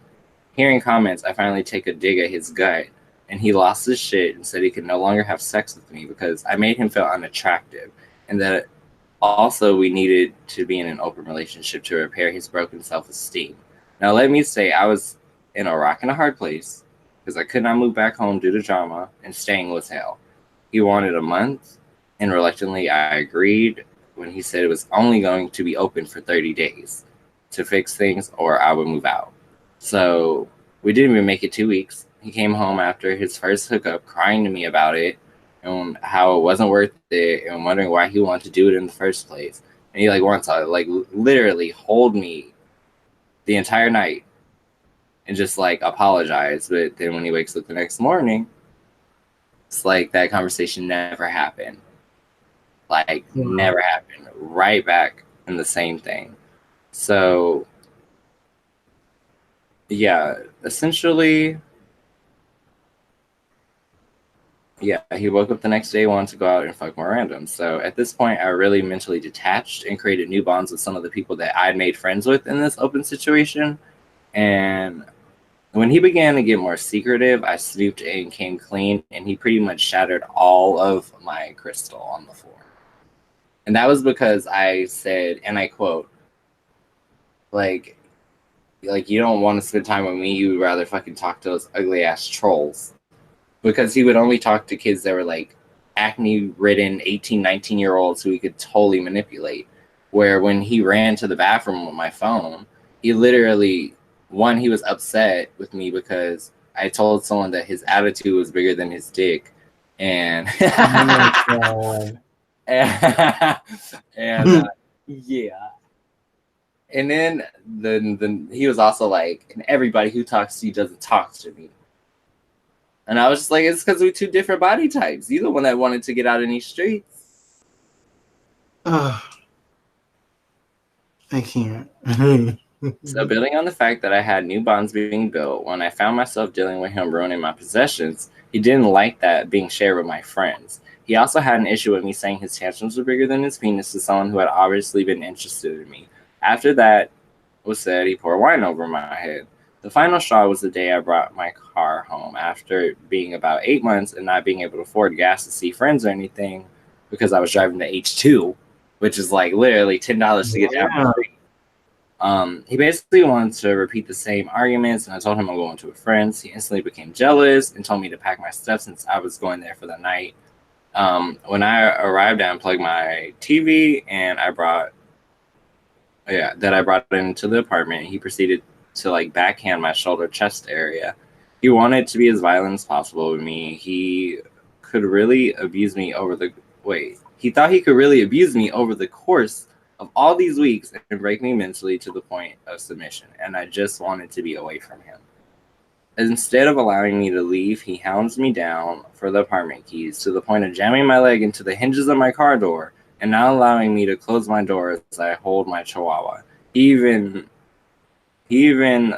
[SPEAKER 1] hearing comments, I finally take a dig at his gut, and he lost his shit and said he could no longer have sex with me because I made him feel unattractive, and that also we needed to be in an open relationship to repair his broken self-esteem. Now, let me say, I was in a rock and a hard place because I could not move back home due to drama, and staying was hell. He wanted a month, and reluctantly I agreed when he said it was only going to be open for 30 days to fix things or I would move out. So we didn't even make it 2 weeks. He came home after his first hookup crying to me about it and how it wasn't worth it and wondering why he wanted to do it in the first place. And he like wants to like literally hold me the entire night and just like apologize. But then when he wakes up the next morning, it's like that conversation never happened. Like never happened. Right back in the same thing. So yeah, essentially, yeah, he woke up the next day, wanted to go out and fuck more random. So at this point, I really mentally detached and created new bonds with some of the people that I'd made friends with in this open situation. And when he began to get more secretive, I snooped and came clean, and he pretty much shattered all of my crystal on the floor. And that was because I said, and I quote, like you don't want to spend time with me, you would rather fucking talk to those ugly ass trolls. Because he would only talk to kids that were like acne-ridden 18, 19-year-olds who he could totally manipulate. Where when he ran to the bathroom with my phone, he literally, one, he was upset with me because I told someone that his attitude was bigger than his dick. And and yeah. And then he was also like, and everybody who talks to you doesn't talk to me. And I was just like, it's because we're two different body types. You're the one that wanted to get out in these streets.
[SPEAKER 2] I can't.
[SPEAKER 1] So building on the fact that I had new bonds being built, when I found myself dealing with him ruining my possessions, he didn't like that being shared with my friends. He also had an issue with me saying his tantrums were bigger than his penis to someone who had obviously been interested in me. After that was said, he poured wine over my head. The final straw was the day I brought my car home after being about 8 months and not being able to afford gas to see friends or anything because I was driving the H2, which is like literally $10 to get down the street. He basically wanted to repeat the same arguments, and I told him I'm going to a friend's. He instantly became jealous and told me to pack my stuff since I was going there for the night. When I arrived, I unplugged my TV and I brought into the apartment. He proceeded to like backhand my shoulder chest area. He wanted to be as violent as possible with me. He thought he could really abuse me over the course of all these weeks and break me mentally to the point of submission, and I just wanted to be away from him. Instead of allowing me to leave, he hounds me down for the apartment keys to the point of jamming my leg into the hinges of my car door and not allowing me to close my door as I hold my chihuahua. He even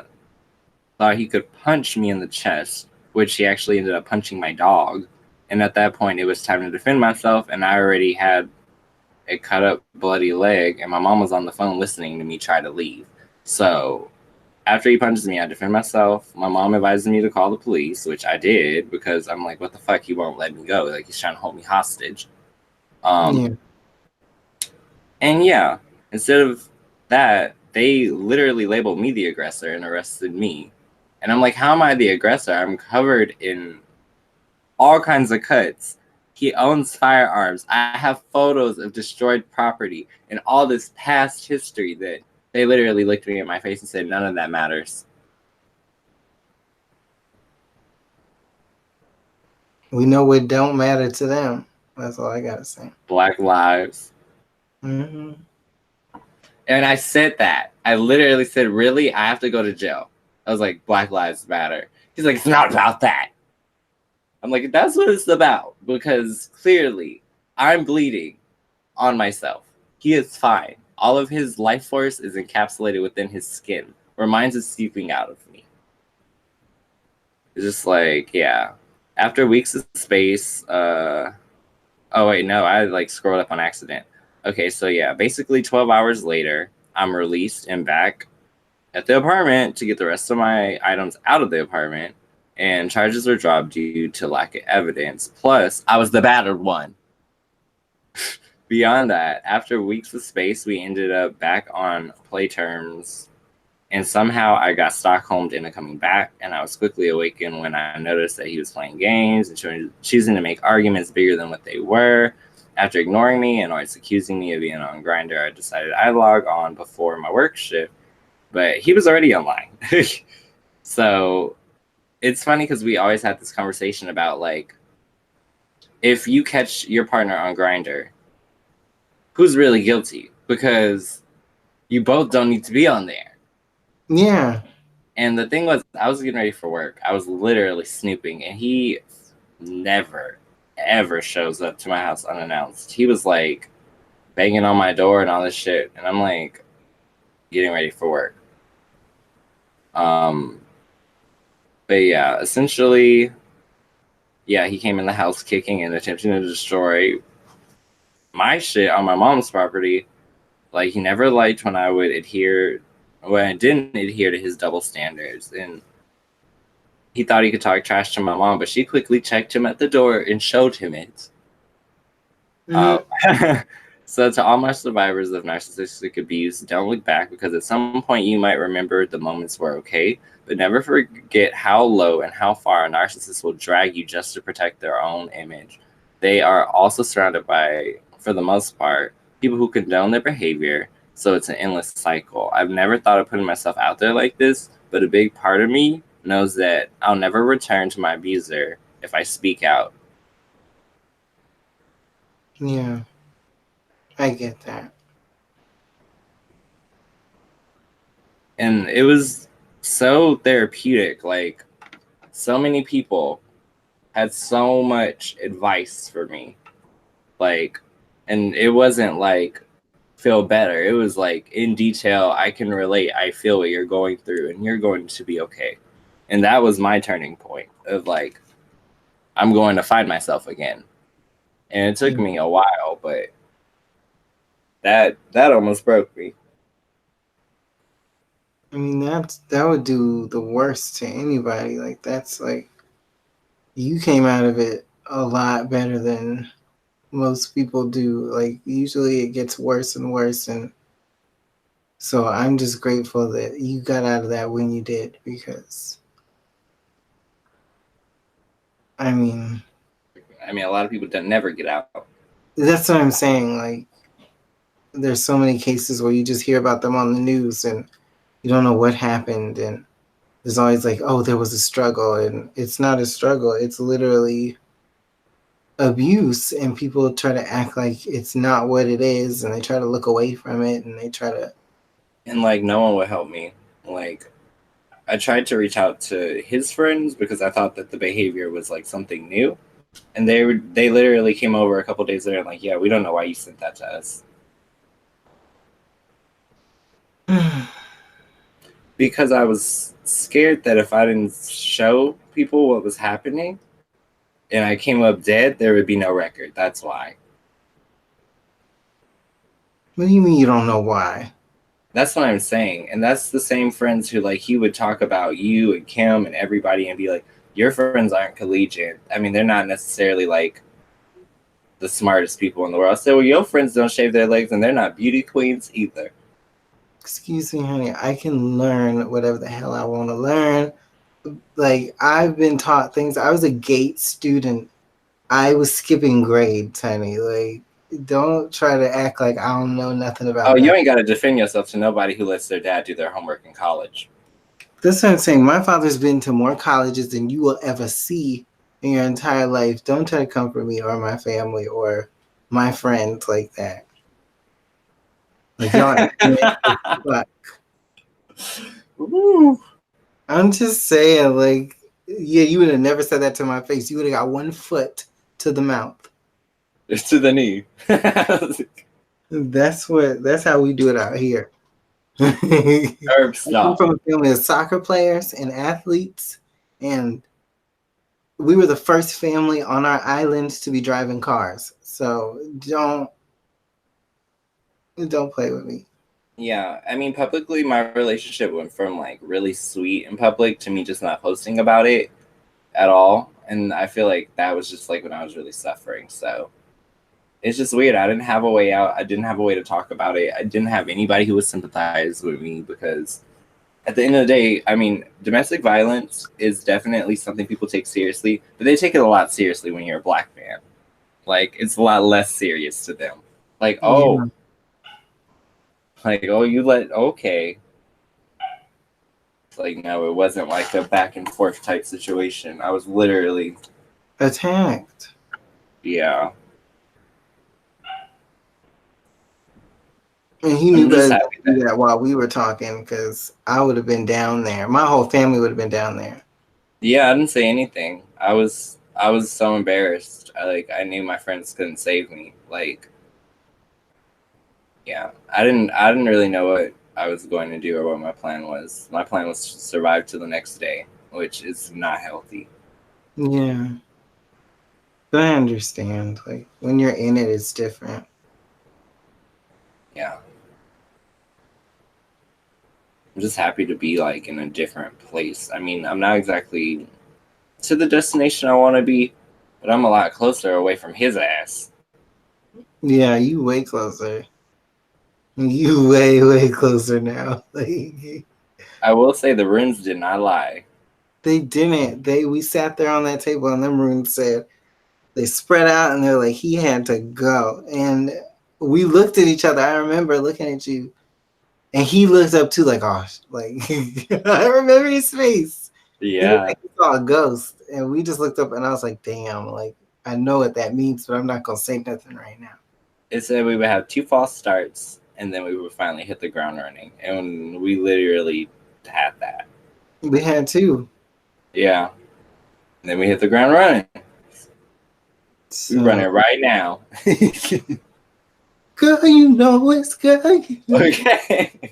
[SPEAKER 1] thought he could punch me in the chest, which he actually ended up punching my dog. And at that point, it was time to defend myself, and I already had a cut up, bloody leg, and my mom was on the phone listening to me try to leave. So after he punches me, I defend myself. My mom advised me to call the police, which I did because I'm like, what the fuck? He won't let me go. Like, he's trying to hold me hostage. And yeah, instead of that, they literally labeled me the aggressor and arrested me. And I'm like, how am I the aggressor? I'm covered in all kinds of cuts. He owns firearms. I have photos of destroyed property and all this past history that they literally looked me in my face and said, none of that matters.
[SPEAKER 2] We know it don't matter to them. That's all I gotta say.
[SPEAKER 1] Black lives.
[SPEAKER 2] Mm-hmm.
[SPEAKER 1] And I said that. I literally said, really? I have to go to jail. I was like, Black Lives Matter. He's like, it's not about that. I'm like, that's what it's about. Because clearly, I'm bleeding on myself. He is fine. All of his life force is encapsulated within his skin, where mine is seeping out of me. It's just like, yeah. After weeks of space, oh wait, no, I like scrolled up on accident. Okay, so yeah, basically 12 hours later, I'm released and back at the apartment to get the rest of my items out of the apartment, and charges were dropped due to lack of evidence. Plus, I was the battered one. Beyond that, after weeks of space, we ended up back on play terms, and somehow I got Stockholmed into coming back, and I was quickly awakened when I noticed that he was playing games and choosing to make arguments bigger than what they were. After ignoring me and always accusing me of being on Grindr, I decided I'd log on before my work shift, but he was already online. So it's funny because we always had this conversation about, like, if you catch your partner on Grindr, who's really guilty? Because you both don't need to be on there.
[SPEAKER 2] Yeah.
[SPEAKER 1] And the thing was, I was getting ready for work. I was literally snooping, and he never, ever shows up to my house unannounced. He was like banging on my door and all this shit, and I'm like getting ready for work. But yeah, essentially, yeah, he came in the house kicking and attempting to destroy my shit on my mom's property. Like, he never liked when I didn't adhere to his double standards, and he thought he could talk trash to my mom, but she quickly checked him at the door and showed him it. So to all my survivors of narcissistic abuse, don't look back, because at some point you might remember the moments were okay, but never forget how low and how far a narcissist will drag you just to protect their own image. They are also surrounded by, for the most part, people who condone their behavior, so it's an endless cycle. I've never thought of putting myself out there like this, but a big part of me knows that I'll never return to my abuser if I speak out.
[SPEAKER 2] Yeah. I get that.
[SPEAKER 1] And it was so therapeutic. Like, so many people had so much advice for me. Like, and it wasn't like feel better. It was like, in detail, I can relate. I feel what you're going through, and you're going to be okay. And that was my turning point of, like, I'm going to find myself again. And it took me a while, but that almost broke me.
[SPEAKER 2] I mean, that would do the worst to anybody. Like, that's like, you came out of it a lot better than most people do. Like, usually it gets worse and worse, and so I'm just grateful that you got out of that when you did, because I mean,
[SPEAKER 1] a lot of people don't never get out.
[SPEAKER 2] that's what I'm saying. Like, there's so many cases where you just hear about them on the news and you don't know what happened, and there's always like, oh, there was a struggle, and it's not a struggle. It's literally abuse, and people try to act like it's not what it is, and they try to look away from it, and they try to.
[SPEAKER 1] And like, no one would help me. Like, I tried to reach out to his friends because I thought that the behavior was like something new, and they literally came over a couple days later and like, yeah, we don't know why you sent that to us. Because I was scared that if I didn't show people what was happening and I came up dead, there would be no record. That's why.
[SPEAKER 2] What do you mean you don't know why?
[SPEAKER 1] That's what I'm saying. And that's the same friends who, like, he would talk about you and Kim and everybody and be like, your friends aren't collegiate. I mean, they're not necessarily like the smartest people in the world. I said, well, your friends don't shave their legs and they're not beauty queens either.
[SPEAKER 2] Excuse me, honey, I can learn whatever the hell I want to learn. Like, I've been taught things. I was a GATE student. I was skipping grades, honey. Like, don't try to act like I don't know nothing about
[SPEAKER 1] Oh,
[SPEAKER 2] that.
[SPEAKER 1] you ain't got to defend yourself to nobody who lets their dad do their homework in college.
[SPEAKER 2] That's what I'm saying. My father's been to more colleges than you will ever see in your entire life. Don't try to comfort me or my family or my friends like that. Like, y'all fuck.
[SPEAKER 1] Woo.
[SPEAKER 2] I'm just saying, like, yeah, you would have never said that to my face. You would have got 1 foot to the mouth.
[SPEAKER 1] It's to the knee.
[SPEAKER 2] That's how we do it out here.
[SPEAKER 1] Herb,
[SPEAKER 2] I come
[SPEAKER 1] stop.
[SPEAKER 2] from a family of soccer players and athletes, and we were the first family on our island to be driving cars. So don't play with me.
[SPEAKER 1] Yeah, I mean, publicly, my relationship went from like really sweet in public to me just not posting about it at all. And I feel like that was just like when I was really suffering. So it's just weird. I didn't have a way out. I didn't have a way to talk about it. I didn't have anybody who would sympathize with me because at the end of the day, I mean, domestic violence is definitely something people take seriously, but they take it a lot seriously when you're a black man. Like, it's a lot less serious to them. Like,
[SPEAKER 2] Yeah.
[SPEAKER 1] you let, okay. It's like, no, it wasn't like a back and forth type situation. I was literally,
[SPEAKER 2] Attacked.
[SPEAKER 1] yeah.
[SPEAKER 2] And he
[SPEAKER 1] I'm
[SPEAKER 2] knew
[SPEAKER 1] just
[SPEAKER 2] better
[SPEAKER 1] happy
[SPEAKER 2] to do
[SPEAKER 1] that,
[SPEAKER 2] that while we were talking because I would have been down there. My whole family would have been down there.
[SPEAKER 1] yeah, I didn't say anything. I was so embarrassed. I knew my friends couldn't save me. Like, yeah, I didn't really know what I was going to do or what my plan was. My plan was to survive to the next day, which is not healthy.
[SPEAKER 2] Yeah. But I understand. Like when you're in it, it's different.
[SPEAKER 1] Yeah. I'm just happy to be like in a different place. I mean, I'm not exactly to the destination I want to be, but I'm a lot closer away from his ass.
[SPEAKER 2] Yeah, you way closer. You way closer now. Like
[SPEAKER 1] I will say the runes did not lie.
[SPEAKER 2] they didn't. We sat there on that table and them rooms said they spread out and they're like he had to go. And we looked at each other. I remember looking at you and he looked up too, like, oh, like I remember his face. He looked
[SPEAKER 1] Yeah.
[SPEAKER 2] like he saw a ghost, and we just looked up, and I was like, damn, like I know what that means, but I'm not gonna say nothing right now.
[SPEAKER 1] It said we would have 2 false starts and then we would finally hit the ground running. And we literally had that.
[SPEAKER 2] We had two.
[SPEAKER 1] Yeah. And then we hit the ground running. We
[SPEAKER 2] So,
[SPEAKER 1] running right now.
[SPEAKER 2] girl, you know it's good.
[SPEAKER 1] Okay.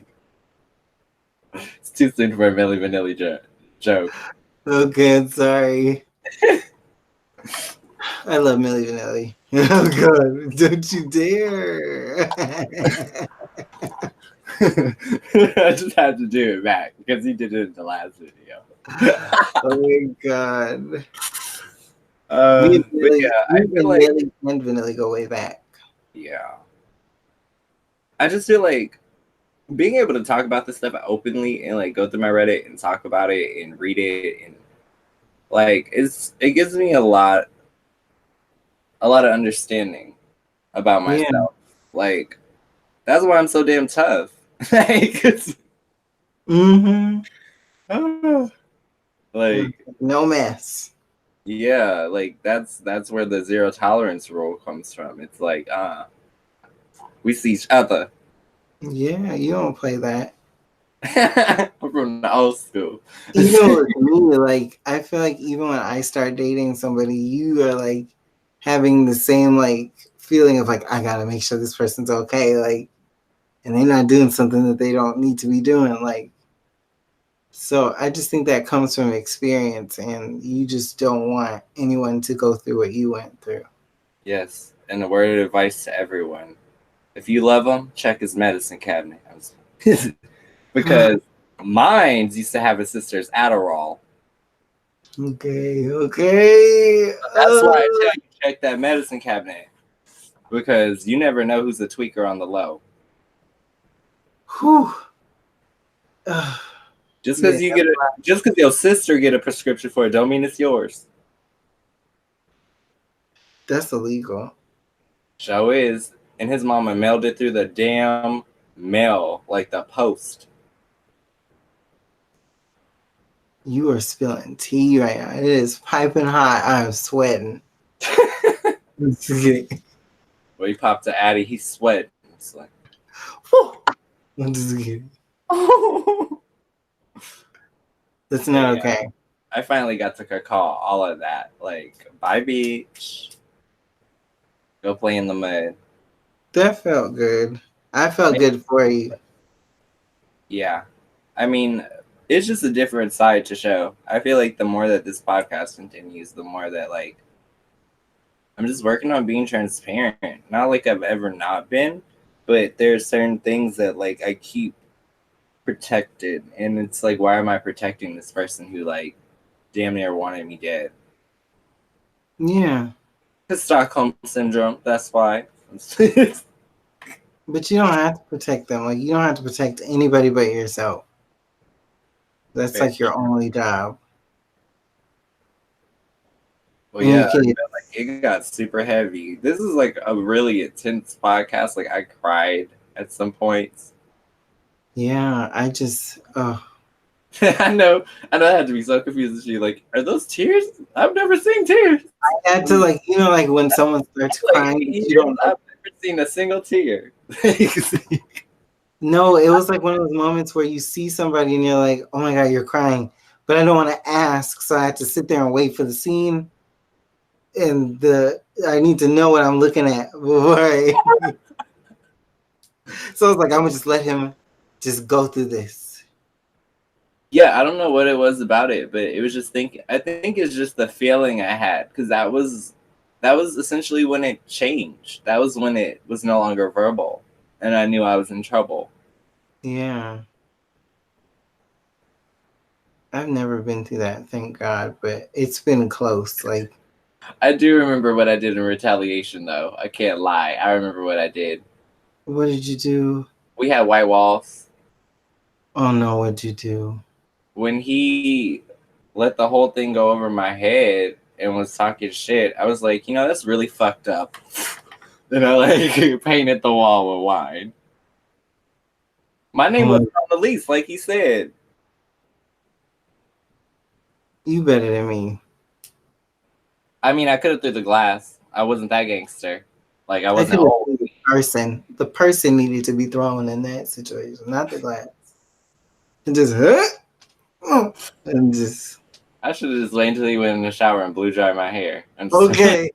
[SPEAKER 1] It's too soon for a Milli Vanilli joke.
[SPEAKER 2] Okay, I'm sorry. I love Milli Vanilli. Oh God, don't you dare!
[SPEAKER 1] I just had to do it back because he did it in the last video.
[SPEAKER 2] Oh my God. Me
[SPEAKER 1] But yeah, I
[SPEAKER 2] and
[SPEAKER 1] feel like,
[SPEAKER 2] Milli and Vanilli go way back.
[SPEAKER 1] yeah. I just feel like being able to talk about this stuff openly and like go through my Reddit and talk about it and read it and like it gives me a lot of understanding about
[SPEAKER 2] Yeah.
[SPEAKER 1] myself. Like that's why I'm so damn tough. Like like
[SPEAKER 2] No mess.
[SPEAKER 1] yeah, like that's where the zero tolerance rule comes from. It's like we see each other.
[SPEAKER 2] Yeah, you don't play that.
[SPEAKER 1] I'm from the old school.
[SPEAKER 2] Even with me, like I feel like even when I start dating somebody, you are like having the same like feeling of like I gotta make sure this person's okay, like, and they're not doing something that they don't need to be doing, like. So I just think that comes from experience, and you just don't want anyone to go through what you went through.
[SPEAKER 1] Yes, and a word of advice to everyone: if you love him, check his medicine cabinet. Because mine used to have his sister's Adderall.
[SPEAKER 2] Okay.
[SPEAKER 1] That's why I tell you check that medicine cabinet because you never know who's a tweaker on the low.
[SPEAKER 2] Whew.
[SPEAKER 1] Just because your sister get a prescription for it, don't mean it's yours.
[SPEAKER 2] That's illegal.
[SPEAKER 1] Show is, and his mama mailed it through the damn mail, like the post.
[SPEAKER 2] You are spilling tea right now. It is piping hot. I'm sweating.
[SPEAKER 1] When he popped to Addy, he sweat. It's like,
[SPEAKER 2] I'm just kidding. That's not okay.
[SPEAKER 1] I finally got to call all of that. Like, bye, beach. Go play in the mud.
[SPEAKER 2] That felt good. I felt good for you.
[SPEAKER 1] Yeah. I mean, it's just a different side to show. I feel like the more that this podcast continues, the more that like I'm just working on being transparent. Not like I've ever not been, but there's certain things that like I keep protected, and it's like, why am I protecting this person who like damn near wanted me dead?
[SPEAKER 2] Yeah.
[SPEAKER 1] It's Stockholm syndrome. That's why.
[SPEAKER 2] But you don't have to protect them. Like, you don't have to protect anybody but yourself. That's like your only job.
[SPEAKER 1] Well, yeah, I feel like it got super heavy. This is like a really intense podcast. Like, I cried at some points.
[SPEAKER 2] Yeah, I just,
[SPEAKER 1] I know that had to be so confusing to you. Like, are those tears? I've never seen tears.
[SPEAKER 2] I had to, like, you know, like when someone starts crying, you don't.
[SPEAKER 1] I've never seen a single tear.
[SPEAKER 2] No, it was like one of those moments where you see somebody and you're like, oh my God, you're crying. But I don't want to ask, so I had to sit there and wait for the scene. And I need to know what I'm looking at. Right. So I was like, I'm gonna just let him just go through this.
[SPEAKER 1] Yeah, I don't know what it was about it, but it was just I think it's just the feeling I had, because that was essentially when it changed. That was when it was no longer verbal, and I knew I was in trouble.
[SPEAKER 2] Yeah. I've never been through that, thank God, but it's been close. Like,
[SPEAKER 1] I do remember what I did in retaliation, though. I can't lie. I remember what I did.
[SPEAKER 2] What did you do?
[SPEAKER 1] We had white walls.
[SPEAKER 2] Oh no, what'd you do?
[SPEAKER 1] When he let the whole thing go over my head and was talking shit, I was like, you know, that's really fucked up. Then I like painted the wall with wine. My name was on the lease, like he said.
[SPEAKER 2] You better than me.
[SPEAKER 1] I mean, I could have threw the glass. I wasn't that gangster. Like, I wasn't old.
[SPEAKER 2] The person needed to be thrown in that situation, not the glass. And just, and just.
[SPEAKER 1] I should have just lain till he went in the shower and blew dry my hair.
[SPEAKER 2] Okay.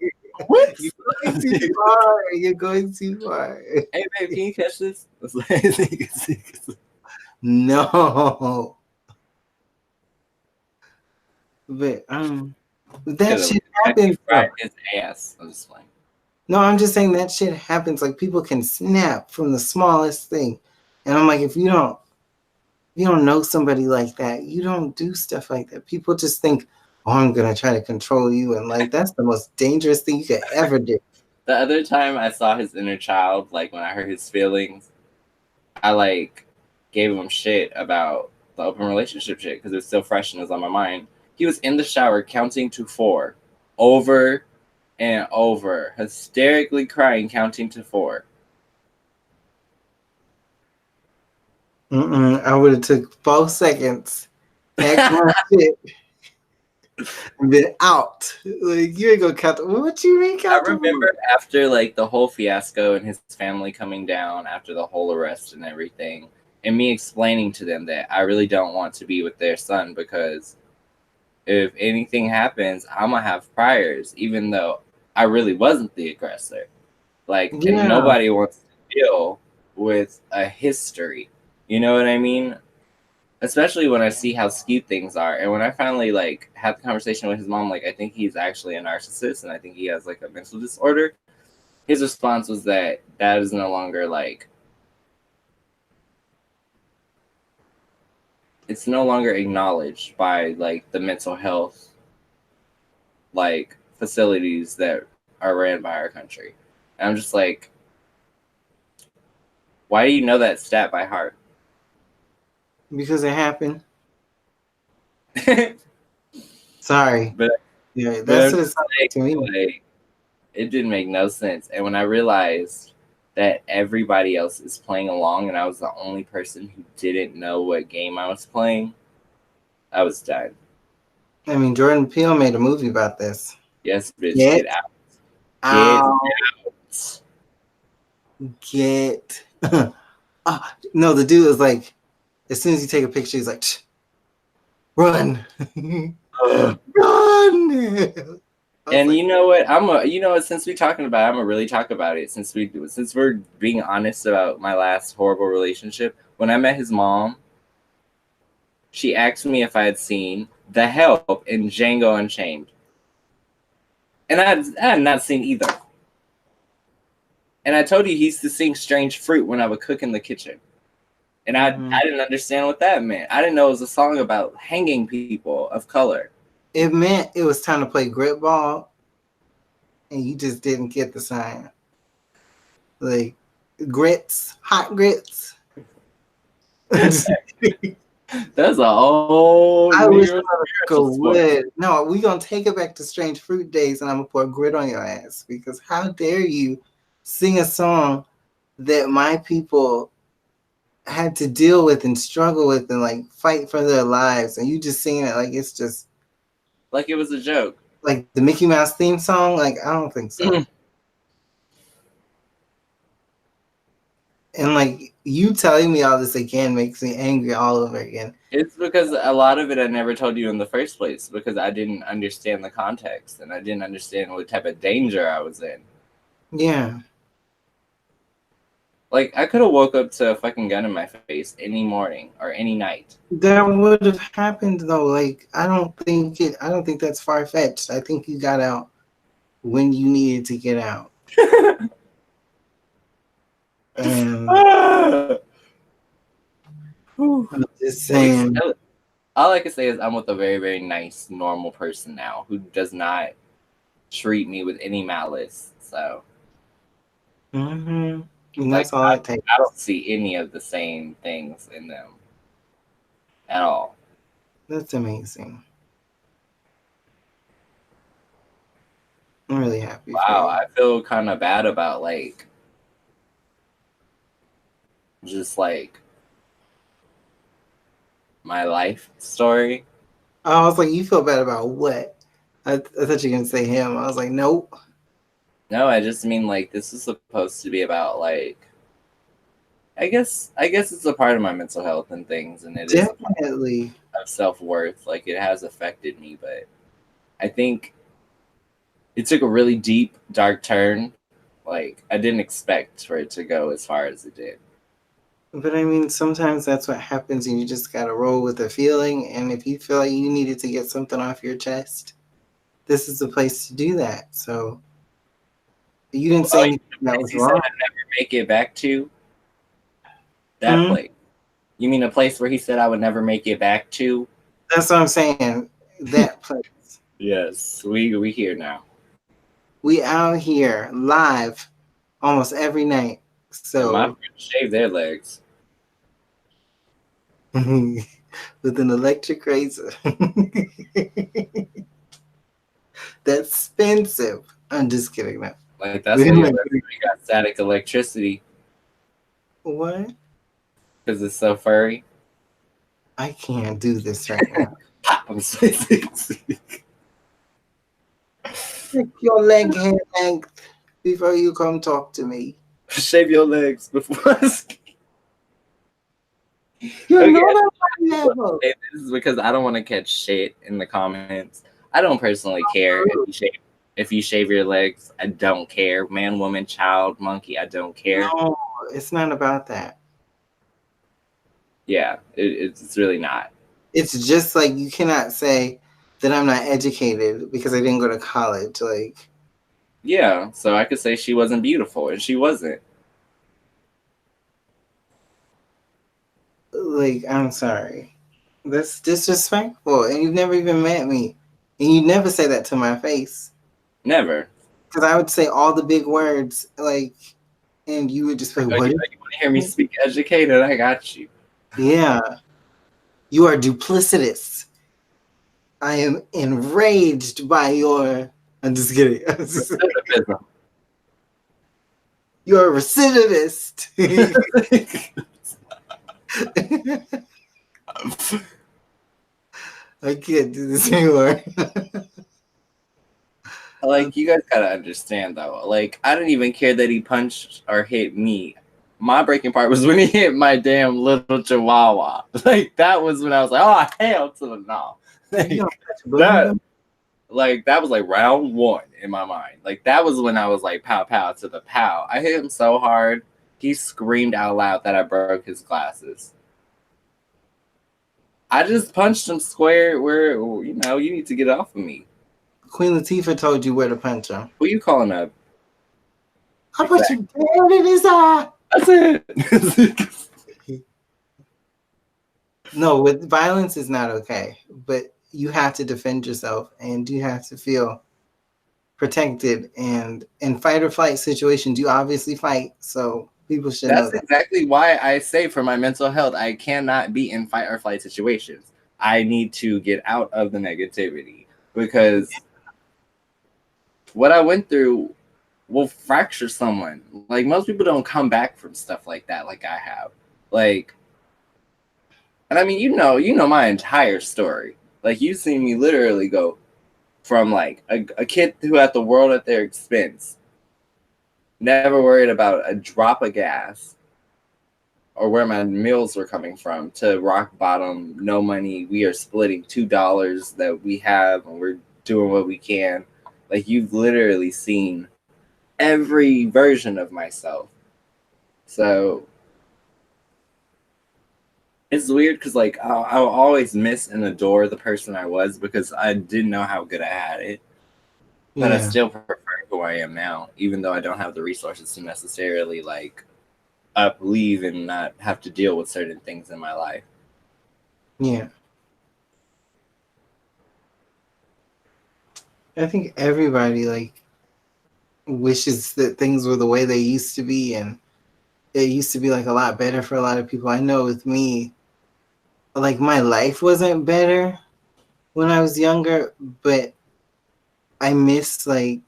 [SPEAKER 1] What?
[SPEAKER 2] You're going too far. You're going too far.
[SPEAKER 1] Hey, babe, can you catch this?
[SPEAKER 2] No. But that shit happens.
[SPEAKER 1] His ass. I'm just playing.
[SPEAKER 2] No, I'm just saying that shit happens. Like, people can snap from the smallest thing, and I'm like, if you don't know somebody like that, you don't do stuff like that. People just think, oh, I'm gonna try to control you, and like that's the most dangerous thing you could ever do.
[SPEAKER 1] The other time I saw his inner child, like when I heard his feelings, I like gave him shit about the open relationship shit because it was still fresh and it was on my mind. He was in the shower counting to 4 over and over, hysterically crying, counting to 4.
[SPEAKER 2] I would have took 4 seconds, packed my shit, and been out. Like, you ain't gonna count. What you mean count?
[SPEAKER 1] I remember after like the whole fiasco and his family coming down after the whole arrest and everything, and me explaining to them that I really don't want to be with their son because if anything happens, I'm gonna have priors, even though I really wasn't the aggressor. Like, and nobody wants to deal with a history. You know what I mean? Especially when I see how skewed things are. And when I finally like had the conversation with his mom, like, I think he's actually a narcissist and I think he has like a mental disorder. His response was that is no longer like, it's no longer acknowledged by like the mental health like facilities that are ran by our country. And I'm just like, why do you know that stat by heart?
[SPEAKER 2] Because it happened. Sorry.
[SPEAKER 1] But
[SPEAKER 2] yeah, that's what it's like to me.
[SPEAKER 1] Like, it didn't make no sense. And when I realized that everybody else is playing along and I was the only person who didn't know what game I was playing, I was done.
[SPEAKER 2] I mean, Jordan Peele made a movie about this.
[SPEAKER 1] Yes, bitch, get out.
[SPEAKER 2] Get no, the dude was like, as soon as you take a picture, he's like, run. Run.
[SPEAKER 1] And you know what? Since we're talking about it, I'm gonna really talk about it. Since we're being honest about my last horrible relationship, when I met his mom, she asked me if I had seen The Help in Django Unchained. And I had not seen either. And I told you he used to sing Strange Fruit when I would cook in the kitchen. And I didn't understand what that meant. I didn't know it was a song about hanging people of color.
[SPEAKER 2] It meant it was time to play grit ball, and you just didn't get the sign. Like grits, hot grits.
[SPEAKER 1] That's a whole
[SPEAKER 2] I
[SPEAKER 1] New
[SPEAKER 2] wish
[SPEAKER 1] Year's
[SPEAKER 2] America
[SPEAKER 1] sport.
[SPEAKER 2] would. No, we're gonna take it back to Strange Fruit days, and I'm gonna pour grit on your ass, because how dare you sing a song that my people had to deal with and struggle with and like fight for their lives, and you just singing it like it's just
[SPEAKER 1] Like it was a joke.
[SPEAKER 2] like the Mickey Mouse theme song. Like, I don't think so. And like you telling me all this again makes me angry all over again.
[SPEAKER 1] It's because a lot of it I never told you in the first place because I didn't understand the context and I didn't understand what type of danger I was in.
[SPEAKER 2] Yeah.
[SPEAKER 1] Like, I could have woke up to a fucking gun in my face any morning or any night.
[SPEAKER 2] That would have happened though. Like, I don't think that's far fetched. I think you got out when you needed to get out. And I'm just saying.
[SPEAKER 1] All I can say is I'm with a very, very nice, normal person now who does not treat me with any malice. So,
[SPEAKER 2] And that's all it takes.
[SPEAKER 1] I don't see any of the same things in them at all.
[SPEAKER 2] That's amazing. I'm really happy.
[SPEAKER 1] Wow, I feel kind of bad about like just like my life story.
[SPEAKER 2] I was like, you feel bad about what? I thought you were gonna say him. I was like, nope.
[SPEAKER 1] No, I just mean like this is supposed to be about like I guess it's a part of my mental health and things, and it
[SPEAKER 2] definitely
[SPEAKER 1] is of self-worth. Like it has affected me, but I think it took a really deep, dark turn. Like I didn't expect for it to go as far as it did.
[SPEAKER 2] But I mean, sometimes that's what happens, and you just gotta roll with the feeling. And if you feel like you needed to get something off your chest, this is the place to do that. So you didn't say anything that was wrong.
[SPEAKER 1] Said I'd never make it back to that place. You mean a place where he said I would never make it back to?
[SPEAKER 2] That's what I'm saying. That place.
[SPEAKER 1] Yes, we here now.
[SPEAKER 2] We out here live almost every night. So
[SPEAKER 1] my friends shave their legs
[SPEAKER 2] with an electric razor. That's expensive. I'm just kidding. No.
[SPEAKER 1] Like that's why you got static electricity.
[SPEAKER 2] What?
[SPEAKER 1] Because it's so furry.
[SPEAKER 2] I can't do this right now.
[SPEAKER 1] I'm Take
[SPEAKER 2] your leg hair length before you come talk to me.
[SPEAKER 1] Shave your legs before.
[SPEAKER 2] You're not on my level.
[SPEAKER 1] This is because I don't want to catch shit in the comments. I don't personally care if you shave your legs. I don't care. Man, woman, child, monkey. I don't care.
[SPEAKER 2] No, it's not about that.
[SPEAKER 1] Yeah, it's really not.
[SPEAKER 2] It's just like you cannot say that I'm not educated because I didn't go to college. Like,
[SPEAKER 1] yeah, so I could say she wasn't beautiful, and she wasn't.
[SPEAKER 2] Like, I'm sorry. That's disrespectful, and you've never even met me, and you never say that to my face.
[SPEAKER 1] Never.
[SPEAKER 2] Because I would say all the big words, like, and you would just say, "What?"
[SPEAKER 1] You want to hear me speak educated? I got you.
[SPEAKER 2] Yeah, you are duplicitous. I am enraged by your. I'm just kidding.
[SPEAKER 1] Recidivism.
[SPEAKER 2] You're a recidivist. I can't do this anymore.
[SPEAKER 1] Like, you guys gotta understand though. Like, I didn't even care that he punched or hit me. My breaking part was when he hit my damn little chihuahua. Like, that was when I was like, oh, hell to the no. That was like round one in my mind. Like, that was when I was like, pow, pow to the pow. I hit him so hard, he screamed out loud that I broke his glasses. I just punched him square where, you know, you need to get off of me.
[SPEAKER 2] Queen Latifah told you where to punch him.
[SPEAKER 1] Who you calling up?
[SPEAKER 2] I put you down in his eye.
[SPEAKER 1] That's it.
[SPEAKER 2] No, with violence is not okay, but you have to defend yourself and you have to feel protected. And in fight or flight situations, you obviously fight, so people should know
[SPEAKER 1] That's
[SPEAKER 2] that.
[SPEAKER 1] exactly why I say for my mental health, I cannot be in fight or flight situations. I need to get out of the negativity because what I went through will fracture someone. Like most people don't come back from stuff like that like I have. Like, and I mean, you know my entire story. Like you've seen me literally go from like a kid who had the world at their expense, never worried about a drop of gas or where my meals were coming from, to rock bottom, no money. We are splitting $2 that we have and we're doing what we can. Like you've literally seen every version of myself. So it's weird because like I'll always miss and adore the person I was because I didn't know how good I had it. But I
[SPEAKER 2] Yeah,
[SPEAKER 1] still prefer who I am now, even though I don't have the resources to necessarily like leave and not have to deal with certain things in my life.
[SPEAKER 2] yeah. I think everybody like wishes that things were the way they used to be, and it used to be like a lot better for a lot of people. I know with me, like my life wasn't better when I was younger, but I miss like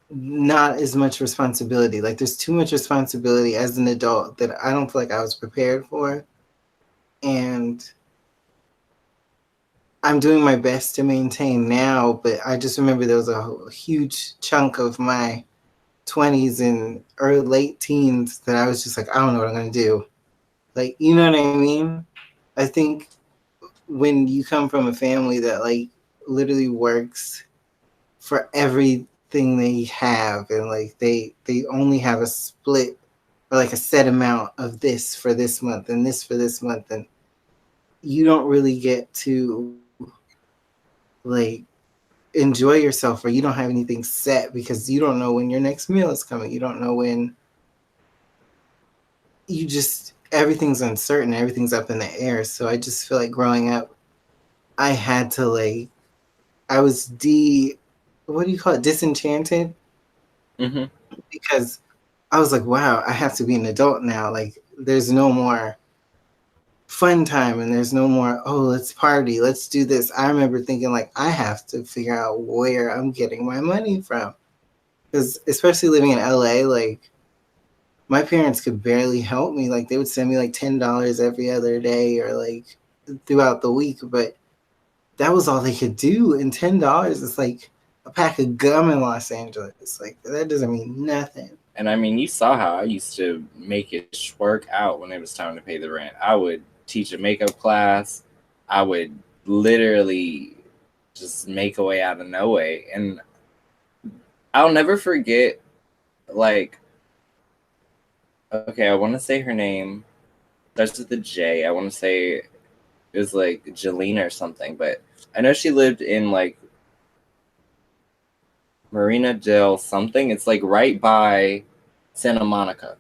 [SPEAKER 2] not as much responsibility. Like there's too much responsibility as an adult that I don't feel like I was prepared for. And I'm doing my best to maintain now, but I just remember there was a huge chunk of my 20s and early late teens that I was just like, I don't know what I'm going to do. Like, you know what I mean? I think when you come from a family that like literally works for everything they have, and like they only have a split or like a set amount of this for this month and this for this month, and you don't really get to like enjoy yourself, or you don't have anything set because you don't know when your next meal is coming, you don't know when, you just, everything's uncertain, everything's up in the air. So I just feel like growing up I had to like, I was what do you call it, disenchanted,
[SPEAKER 1] Mm-hmm.
[SPEAKER 2] because I was like, wow, I have to be an adult now. Like, there's no more fun time and there's no more, oh, let's party, let's do this. I remember thinking, like, I have to figure out where I'm getting my money from. Because, especially living in LA, like, my parents could barely help me. Like, they would send me like $10 every other day or like throughout the week. But that was all they could do. And $10 is like a pack of gum in Los Angeles. Like, that doesn't mean nothing.
[SPEAKER 1] And I mean, you saw how I used to make it work out when it was time to pay the rent. I would teach a makeup class. I would literally just make a way out of no way. And I'll never forget, like, okay, I want to say her name starts with a J. I want to say it was like Jelena or something, but I know she lived in like Marina del something. It's like right by Santa Monica.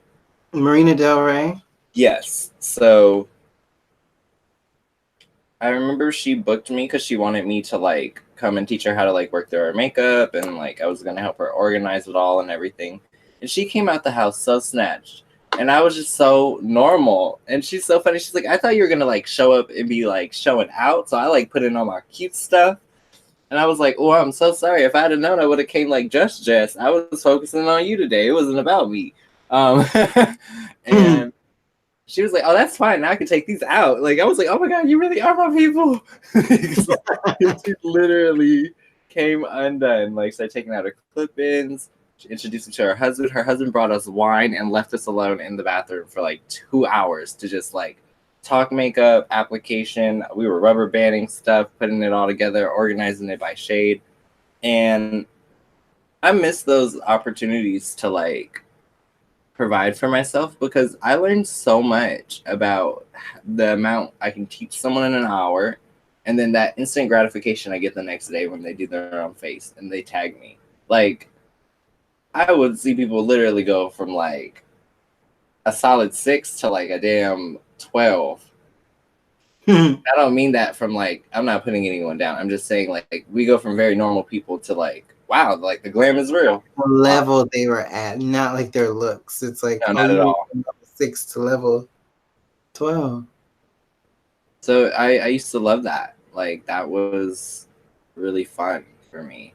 [SPEAKER 2] Marina Del Rey.
[SPEAKER 1] Yes. So I remember she booked me because she wanted me to like come and teach her how to like work through her makeup, and like I was gonna help her organize it all and everything. And she came out the house so snatched. And I was just so normal. And she's so funny. She's like, I thought you were gonna like show up and be like showing out. So I like put in all my cute stuff. And I was like, oh, I'm so sorry. If I had known, I would have came like just Jess. I was focusing on you today. It wasn't about me. Um, and she was like, oh, that's fine. Now I can take these out. Like, I was like, oh my God, you really are my people. She literally came undone. Like, started taking out her clip-ins. She introduced me to her husband. Her husband brought us wine and left us alone in the bathroom for like 2 hours to just like talk makeup, application. We were rubber banding stuff, putting it all together, organizing it by shade. And I miss those opportunities to like provide for myself because I learned so much about the amount I can teach someone in an hour, and then that instant gratification I get the next day when they do their own face and they tag me. Like, I would see people literally go from like a solid 6 to like a damn 12. I don't mean that from like, I'm not putting anyone down. I'm just saying like we go from very normal people to like, wow, like the glam is real.
[SPEAKER 2] The level they were at, not like their looks. It's like,
[SPEAKER 1] No, not at
[SPEAKER 2] you
[SPEAKER 1] all.
[SPEAKER 2] went from level 6 to level 12.
[SPEAKER 1] So I used to love that. Like that was really fun for me.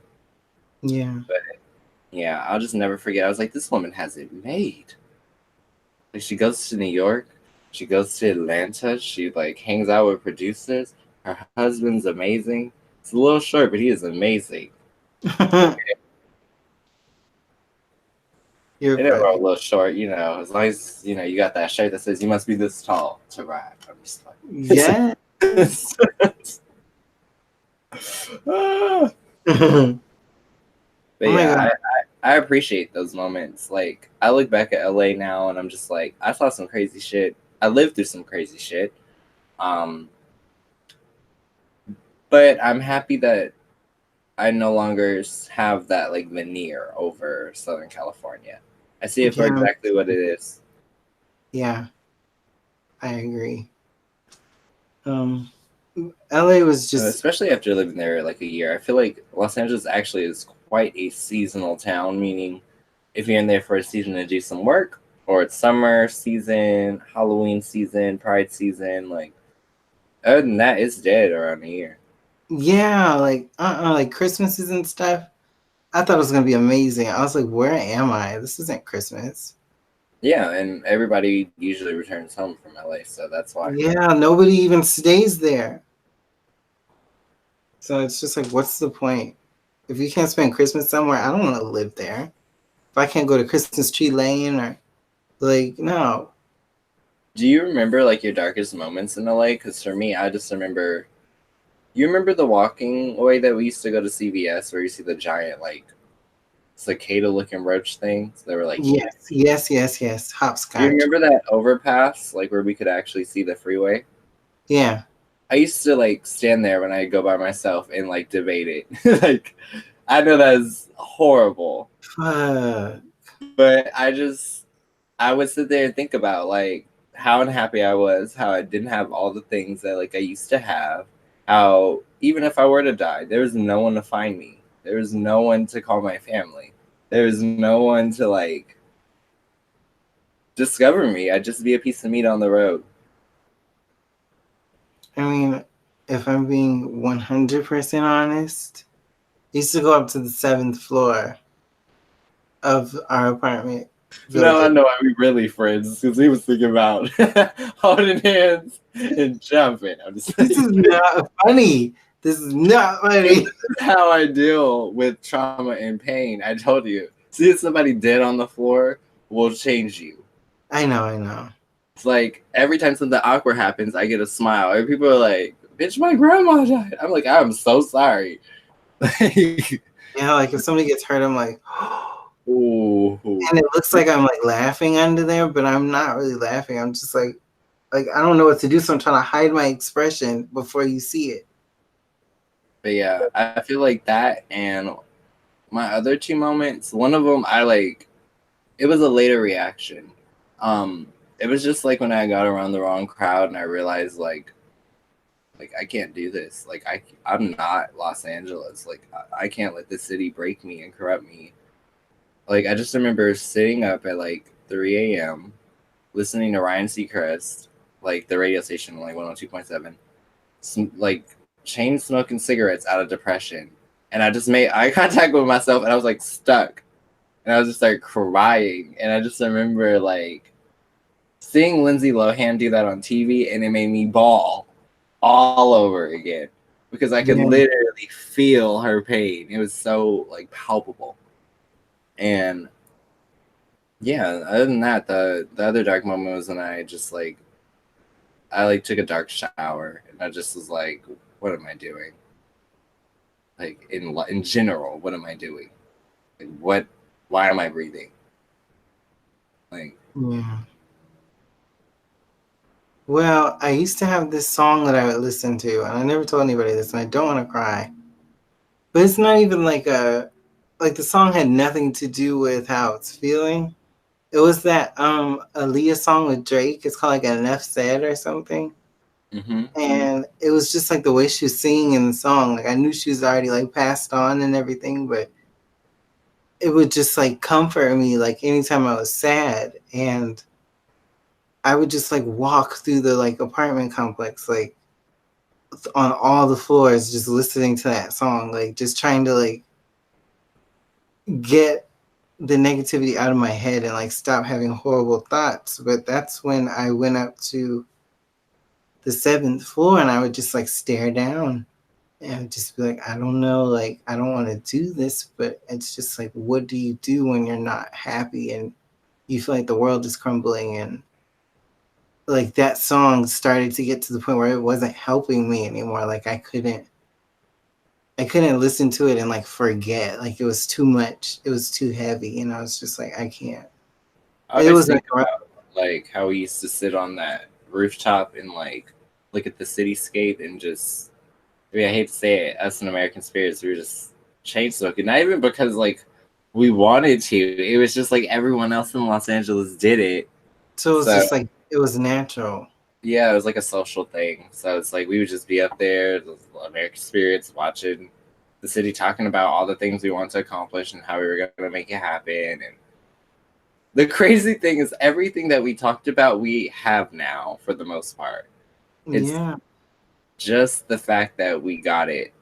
[SPEAKER 2] Yeah.
[SPEAKER 1] But yeah, I'll just never forget. I was like, this woman has it made. Like she goes to New York, she goes to Atlanta, she like hangs out with producers. Her husband's amazing. It's a little short, but he is amazing.
[SPEAKER 2] You're
[SPEAKER 1] They never
[SPEAKER 2] funny.
[SPEAKER 1] a little short, you know, as long as you know you got that shirt that says you must be this tall to ride. I'm just like
[SPEAKER 2] Yeah.
[SPEAKER 1] Ah.
[SPEAKER 2] Oh
[SPEAKER 1] But
[SPEAKER 2] my
[SPEAKER 1] yeah,
[SPEAKER 2] God.
[SPEAKER 1] I appreciate those moments. Like I look back at LA now and I'm just like, I saw some crazy shit. I lived through some crazy shit. Um, but I'm happy that I no longer have that like veneer over Southern California. I see it for
[SPEAKER 2] Yeah.
[SPEAKER 1] exactly what it is.
[SPEAKER 2] Yeah. I agree. LA was just,
[SPEAKER 1] Especially after living there like a year. I feel like Los Angeles actually is quite a seasonal town, meaning if you're in there for a season to do some work, or it's summer season, Halloween season, Pride season, like other than that, it's dead around here.
[SPEAKER 2] yeah, like Christmases and stuff. I thought it was gonna be amazing. I was like, where am I? This isn't Christmas.
[SPEAKER 1] Yeah, and everybody usually returns home from LA, so that's why.
[SPEAKER 2] Yeah, nobody even stays there. So it's just like, what's the point? If you can't spend Christmas somewhere, I don't want to live there. If I can't go to Christmas Tree Lane or like, no.
[SPEAKER 1] Do you remember like your darkest moments in LA? Because for me, I just remember. You remember the walking way that we used to go to CVS, where you see the giant like cicada-looking roach things? They were like huge.
[SPEAKER 2] Yes.
[SPEAKER 1] Do you
[SPEAKER 2] Hopscotch.
[SPEAKER 1] remember that overpass, like where we could actually see the freeway?
[SPEAKER 2] Yeah.
[SPEAKER 1] I used to like stand there when I go by myself and like debate it. Like, I know that is horrible,
[SPEAKER 2] Fuck.
[SPEAKER 1] but I would sit there and think about like how unhappy I was, how I didn't have all the things that like I used to have, how even if I were to die, there was no one to find me. There was no one to call my family. There was no one to like discover me. I'd just be a piece of meat on the road.
[SPEAKER 2] I mean, if I'm being 100% honest, I used to go up to the 7th floor of our apartment
[SPEAKER 1] No, I
[SPEAKER 2] building.
[SPEAKER 1] know why we really friends because he was thinking about holding hands and jumping. I'm just
[SPEAKER 2] This is not funny. This is not funny.
[SPEAKER 1] how I deal with trauma and pain. I told you, seeing somebody dead on the floor will change you.
[SPEAKER 2] I know.
[SPEAKER 1] It's like every time something awkward happens, I get a smile. And people are like, "Bitch, my grandma died." I'm like, "I'm so sorry."
[SPEAKER 2] Yeah, like if somebody gets hurt, I'm like,
[SPEAKER 1] Ooh.
[SPEAKER 2] and it looks like I'm like laughing under there, but I'm not really laughing. I'm just like I don't know what to do, so I'm trying to hide my expression before you see it.
[SPEAKER 1] But yeah, I feel like that and my other two moments. One of them, I like. It was a later reaction. It was just like when I got around the wrong crowd and I realized like I can't do this. Like I'm not Los Angeles. Like I can't let the city break me and corrupt me. Like I just remember sitting up at like 3 a.m. listening to Ryan Seacrest, like the radio station, like 102.7, like chain smoking cigarettes out of depression. And I just made eye contact with myself and I was like stuck. And I was just like crying. And I just remember like seeing Lindsay Lohan do that on TV and it made me bawl all over again because I could
[SPEAKER 2] Yeah.
[SPEAKER 1] literally feel her pain. It was so like palpable. And yeah, other than that, the other dark moment was when I just like I like took a dark shower and I just was like, what am I doing? Like in general, what am I doing? Like what? Why am I breathing? Like,
[SPEAKER 2] Yeah. Well, I used to have this song that I would listen to, and I never told anybody this, and I don't want to cry. But it's not even like the song had nothing to do with how it's feeling. It was that Aaliyah song with Drake. It's called like Enough Said or something.
[SPEAKER 1] hmm
[SPEAKER 2] And it was just like the way she was singing in the song. Like I knew she was already like passed on and everything, but it would just like comfort me like anytime I was sad. And I would just like walk through the like apartment complex, like on all the floors, just listening to that song, like just trying to like get the negativity out of my head and like stop having horrible thoughts. But that's when I went up to the seventh floor and I would just like stare down and just be like, I don't know, like I don't want to do this, but it's just like, what do you do when you're not happy and you feel like the world is crumbling? And like that song started to get to the point where it wasn't helping me anymore. Like I couldn't listen to it and like forget. Like it was too much. It was too heavy, and I was just like, I can't.
[SPEAKER 1] I
[SPEAKER 2] It
[SPEAKER 1] always
[SPEAKER 2] was like,
[SPEAKER 1] think about like how we used to sit on that rooftop and like look at the cityscape and just. I mean, I hate to say it, us in American Spirits, we were just chain smoking. Not even because like we wanted to. It was just like everyone else in Los Angeles did it.
[SPEAKER 2] so it was
[SPEAKER 1] So
[SPEAKER 2] just like it was natural.
[SPEAKER 1] yeah, it was like a social thing. So it's like we would just be up there, the American Spirits, watching the city, talking about all the things we want to accomplish and how we were going to make it happen. And the crazy thing is, everything that we talked about, we have now for the most part. It's
[SPEAKER 2] Yeah,
[SPEAKER 1] just the fact that we got it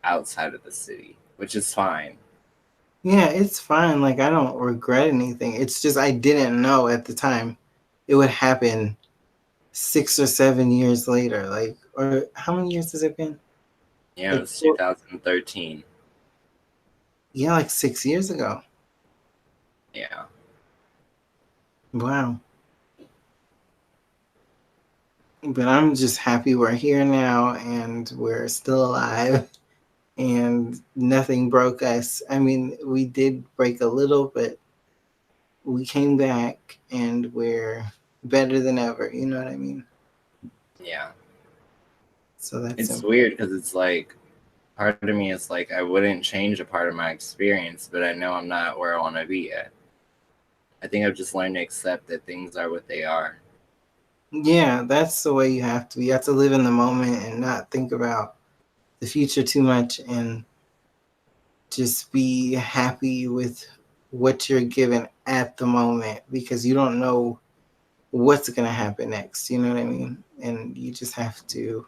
[SPEAKER 1] outside of the city, which is fine.
[SPEAKER 2] yeah, it's fine. Like I don't regret anything. It's just I didn't know at the time it would happen 6 or 7 years later. Like, or how many years has it been?
[SPEAKER 1] Yeah, it
[SPEAKER 2] Like,
[SPEAKER 1] was 2013.
[SPEAKER 2] yeah, like 6 years ago.
[SPEAKER 1] Yeah,
[SPEAKER 2] Wow. But I'm just happy we're here now and we're still alive and nothing broke us. I mean, we did break a little, but we came back and we're better than ever. You know what I mean?
[SPEAKER 1] yeah.
[SPEAKER 2] So that's
[SPEAKER 1] It's
[SPEAKER 2] important.
[SPEAKER 1] weird because it's like part of me is like I wouldn't change a part of my experience, but I know I'm not where I want to be yet. I think I've just learned to accept that things are what they are.
[SPEAKER 2] Yeah, that's the way you have to be. You have to live in the moment and not think about the future too much and just be happy with what you're given at the moment because you don't know what's going to happen next. You know what I mean? And you just have to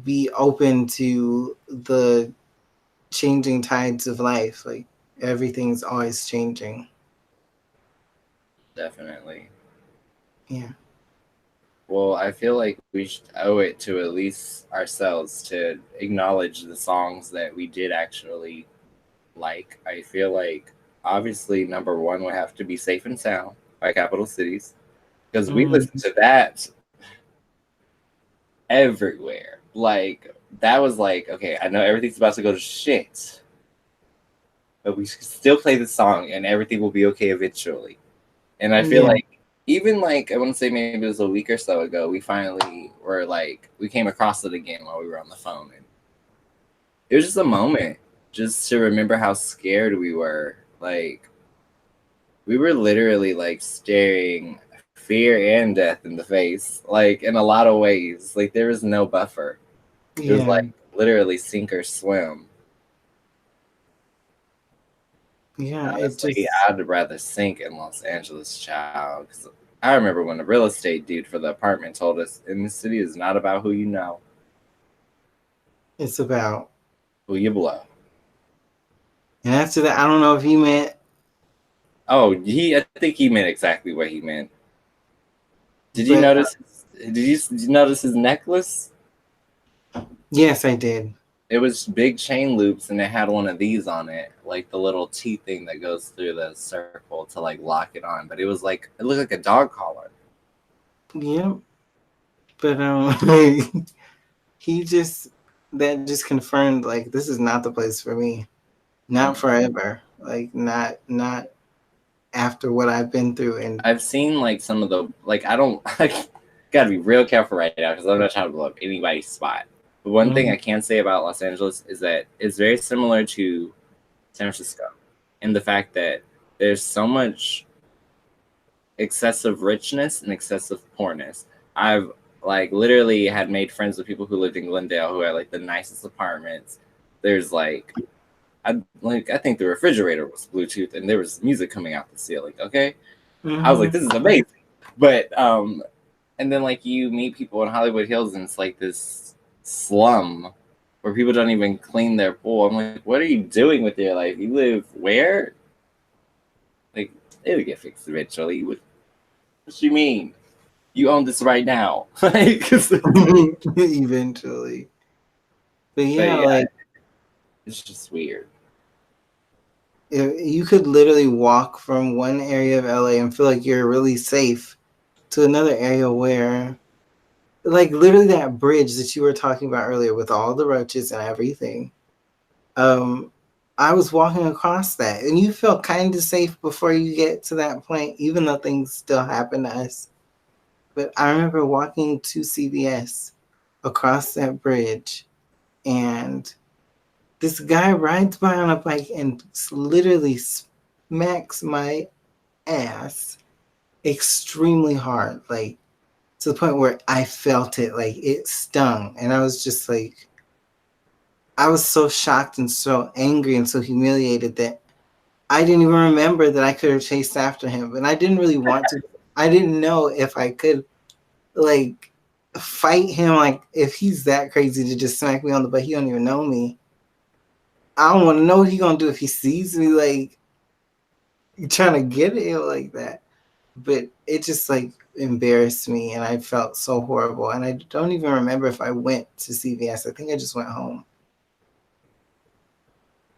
[SPEAKER 2] be open to the changing tides of life. Like everything's always changing.
[SPEAKER 1] Definitely.
[SPEAKER 2] Yeah.
[SPEAKER 1] Well, I feel like we should owe it to at least ourselves to acknowledge the songs that we did actually like. I feel like obviously number one would have to be Safe and Sound by Capital Cities because we
[SPEAKER 2] Mm.
[SPEAKER 1] listened to that everywhere. Like that was like, okay, I know everything's about to go to shit, but we still play the song and everything will be okay eventually. And I feel
[SPEAKER 2] Yeah.
[SPEAKER 1] like even like I want to say maybe it was a week or so ago, we finally were like we came across it again while we were on the phone, and it was just a moment just to remember how scared we were. Like we were literally like staring fear and death in the face, like in a lot of ways. Like there was no buffer. It was
[SPEAKER 2] Yeah.
[SPEAKER 1] like literally sink or swim.
[SPEAKER 2] Yeah. It
[SPEAKER 1] Honestly,
[SPEAKER 2] just,
[SPEAKER 1] I'd rather sink in Los Angeles, child. 'Cause I remember when the real estate dude for the apartment told us, "In this city is not about who you know,
[SPEAKER 2] it's about,
[SPEAKER 1] who you blow."
[SPEAKER 2] and after that, I don't know if he meant,
[SPEAKER 1] Oh, I think he meant exactly what he meant. Did you
[SPEAKER 2] but
[SPEAKER 1] notice? Did you notice his necklace?
[SPEAKER 2] yes, I did.
[SPEAKER 1] It was big chain loops, and it had one of these on it, like the little T thing that goes through the circle to like lock it on. But it was like it looked like a dog collar.
[SPEAKER 2] Yeah. But he just, that just confirmed like this is not the place for me. Not
[SPEAKER 1] Mm.
[SPEAKER 2] forever. Like not after what I've been through. And
[SPEAKER 1] I've seen like some of the like I don't I gotta be real careful right now because I'm not trying to blow up anybody's spot. But one thing I can say about Los Angeles is that it's very similar to San Francisco in the fact that there's so much excessive richness and excessive poorness. I've like literally had made friends with people who lived in Glendale who had like the nicest apartments. There's like I think the refrigerator was Bluetooth and there was music coming out the ceiling. Okay, I was like, this is amazing. But and then like you meet people in Hollywood Hills and it's like this slum where people don't even clean their pool. I'm like, what are you doing with your life? You live where? Like it'll get fixed eventually. What you mean? You own this right now. Like,
[SPEAKER 2] eventually. But yeah, like
[SPEAKER 1] it's just weird.
[SPEAKER 2] You could literally walk from one area of LA and feel like you're really safe to another area where, like, literally that bridge that you were talking about earlier with all the roaches and everything. I was walking across that, and you feel kind of safe before you get to that point, even though things still happen to us. But I remember walking to CVS across that bridge, and this guy rides by on a bike and literally smacks my ass extremely hard, like to the point where I felt it, like it stung. And I was just like, I was so shocked and so angry and so humiliated that I didn't even remember that I could have chased after him. And I didn't really want to. I didn't know if I could, like, fight him. Like, if he's that crazy to just smack me on the butt, he don't even know me. I don't want to know what he gonna do if he sees me, like, trying to get it like that. But it just, like, embarrassed me, and I felt so horrible. And I don't even remember if I went to CVS. I think I just went home.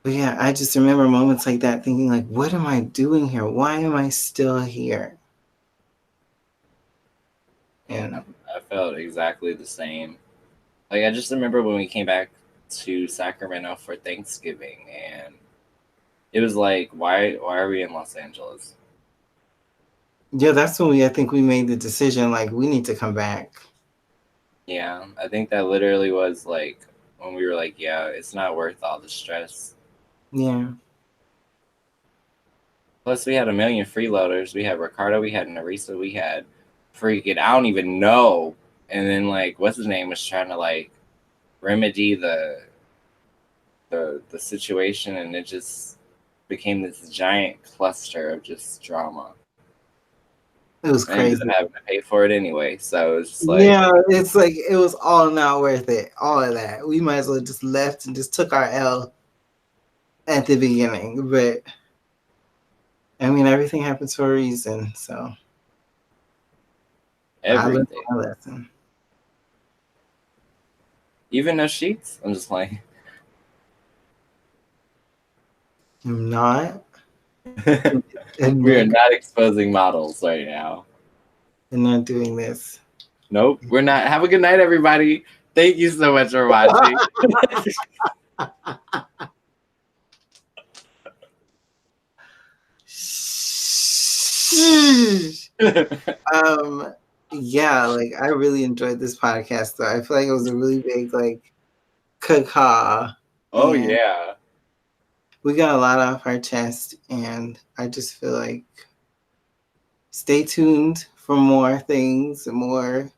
[SPEAKER 2] But yeah, I just remember moments like that thinking, like, what am I doing here? Why am I still here?
[SPEAKER 1] And I felt exactly the same. Like I just remember when we came back to Sacramento for Thanksgiving, and it was like, why are we in Los Angeles?
[SPEAKER 2] Yeah, that's when I think we made the decision, like, we need to come back.
[SPEAKER 1] Yeah, I think that literally was like when we were like, yeah, it's not worth all the stress.
[SPEAKER 2] Yeah.
[SPEAKER 1] Plus, we had a million freeloaders. We had Ricardo, we had Narisa, we had freaking I don't even know. And then like, what's his name was trying to like remedy the situation, and it just became this giant cluster of just drama.
[SPEAKER 2] It was
[SPEAKER 1] I ended
[SPEAKER 2] crazy.
[SPEAKER 1] up having to pay for it anyway, so it was just like,
[SPEAKER 2] Yeah, it's like it was all not worth it. All of that. We might as well just left and just took our L at the beginning. But I mean, everything happens for a reason. So I learned
[SPEAKER 1] everything.
[SPEAKER 2] my lesson.
[SPEAKER 1] Even no sheets. I'm just like,
[SPEAKER 2] I'm not.
[SPEAKER 1] we are not exposing models right now.
[SPEAKER 2] I'm not doing this.
[SPEAKER 1] Nope, we're not. Have a good night, everybody. Thank you so much for watching.
[SPEAKER 2] Yeah, like I really enjoyed this podcast though. I feel like it was a really big like caca.
[SPEAKER 1] Oh yeah.
[SPEAKER 2] We got a lot off our chest, and I just feel like stay tuned for more things, more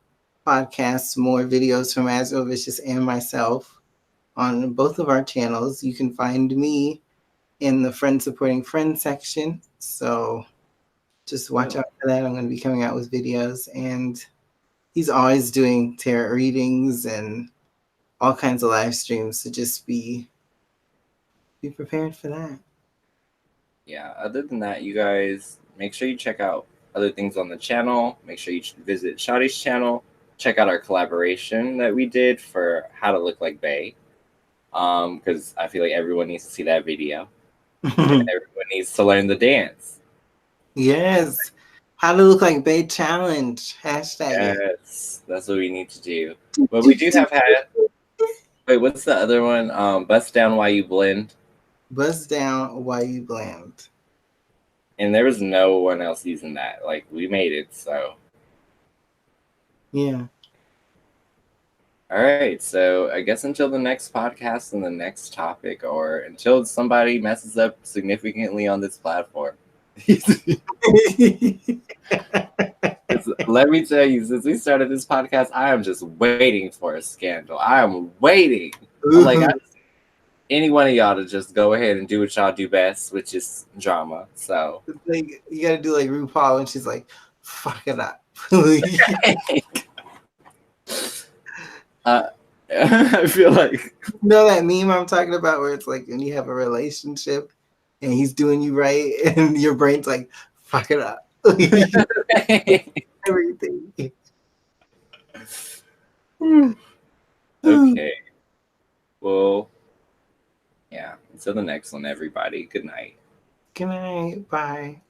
[SPEAKER 2] podcasts, more videos from Asmo Vicious and myself on both of our channels. You can find me in the Friend Supporting Friends section. So just watch out for that. I'm going to be coming out with videos, and he's always doing tarot readings and all kinds of live streams. So just be prepared for that.
[SPEAKER 1] Yeah, other than that, you guys make sure you check out other things on the channel. Make sure you visit Shadi's channel. Check out our collaboration that we did for How to Look Like Bae. Because I feel like everyone needs to see that video. And everyone needs to learn the dance.
[SPEAKER 2] Yes. How to Look Like Bae challenge. Hashtag.
[SPEAKER 1] Yes, that's what we need to do. But we do have had. Wait, what's the other one? Bust Down While You Blend.
[SPEAKER 2] Bust Down While You Blend.
[SPEAKER 1] And there was no one else using that. Like, we made it, so.
[SPEAKER 2] Yeah.
[SPEAKER 1] All right, so I guess until the next podcast and the next topic, or until somebody messes up significantly on this platform. Let me tell you, since we started this podcast, I am just waiting for a scandal. I am waiting. I'm like, any one of y'all to just go ahead and do what y'all do best, which is drama. So
[SPEAKER 2] like, you gotta do like RuPaul, and she's like, "Fuck it up."
[SPEAKER 1] I feel like,
[SPEAKER 2] you know that meme I'm talking about, where it's like when you have a relationship and he's doing you right, and your brain's like, "Fuck it up." Everything.
[SPEAKER 1] okay. Well, yeah. Until the next one, everybody. Good night.
[SPEAKER 2] Good night. Bye.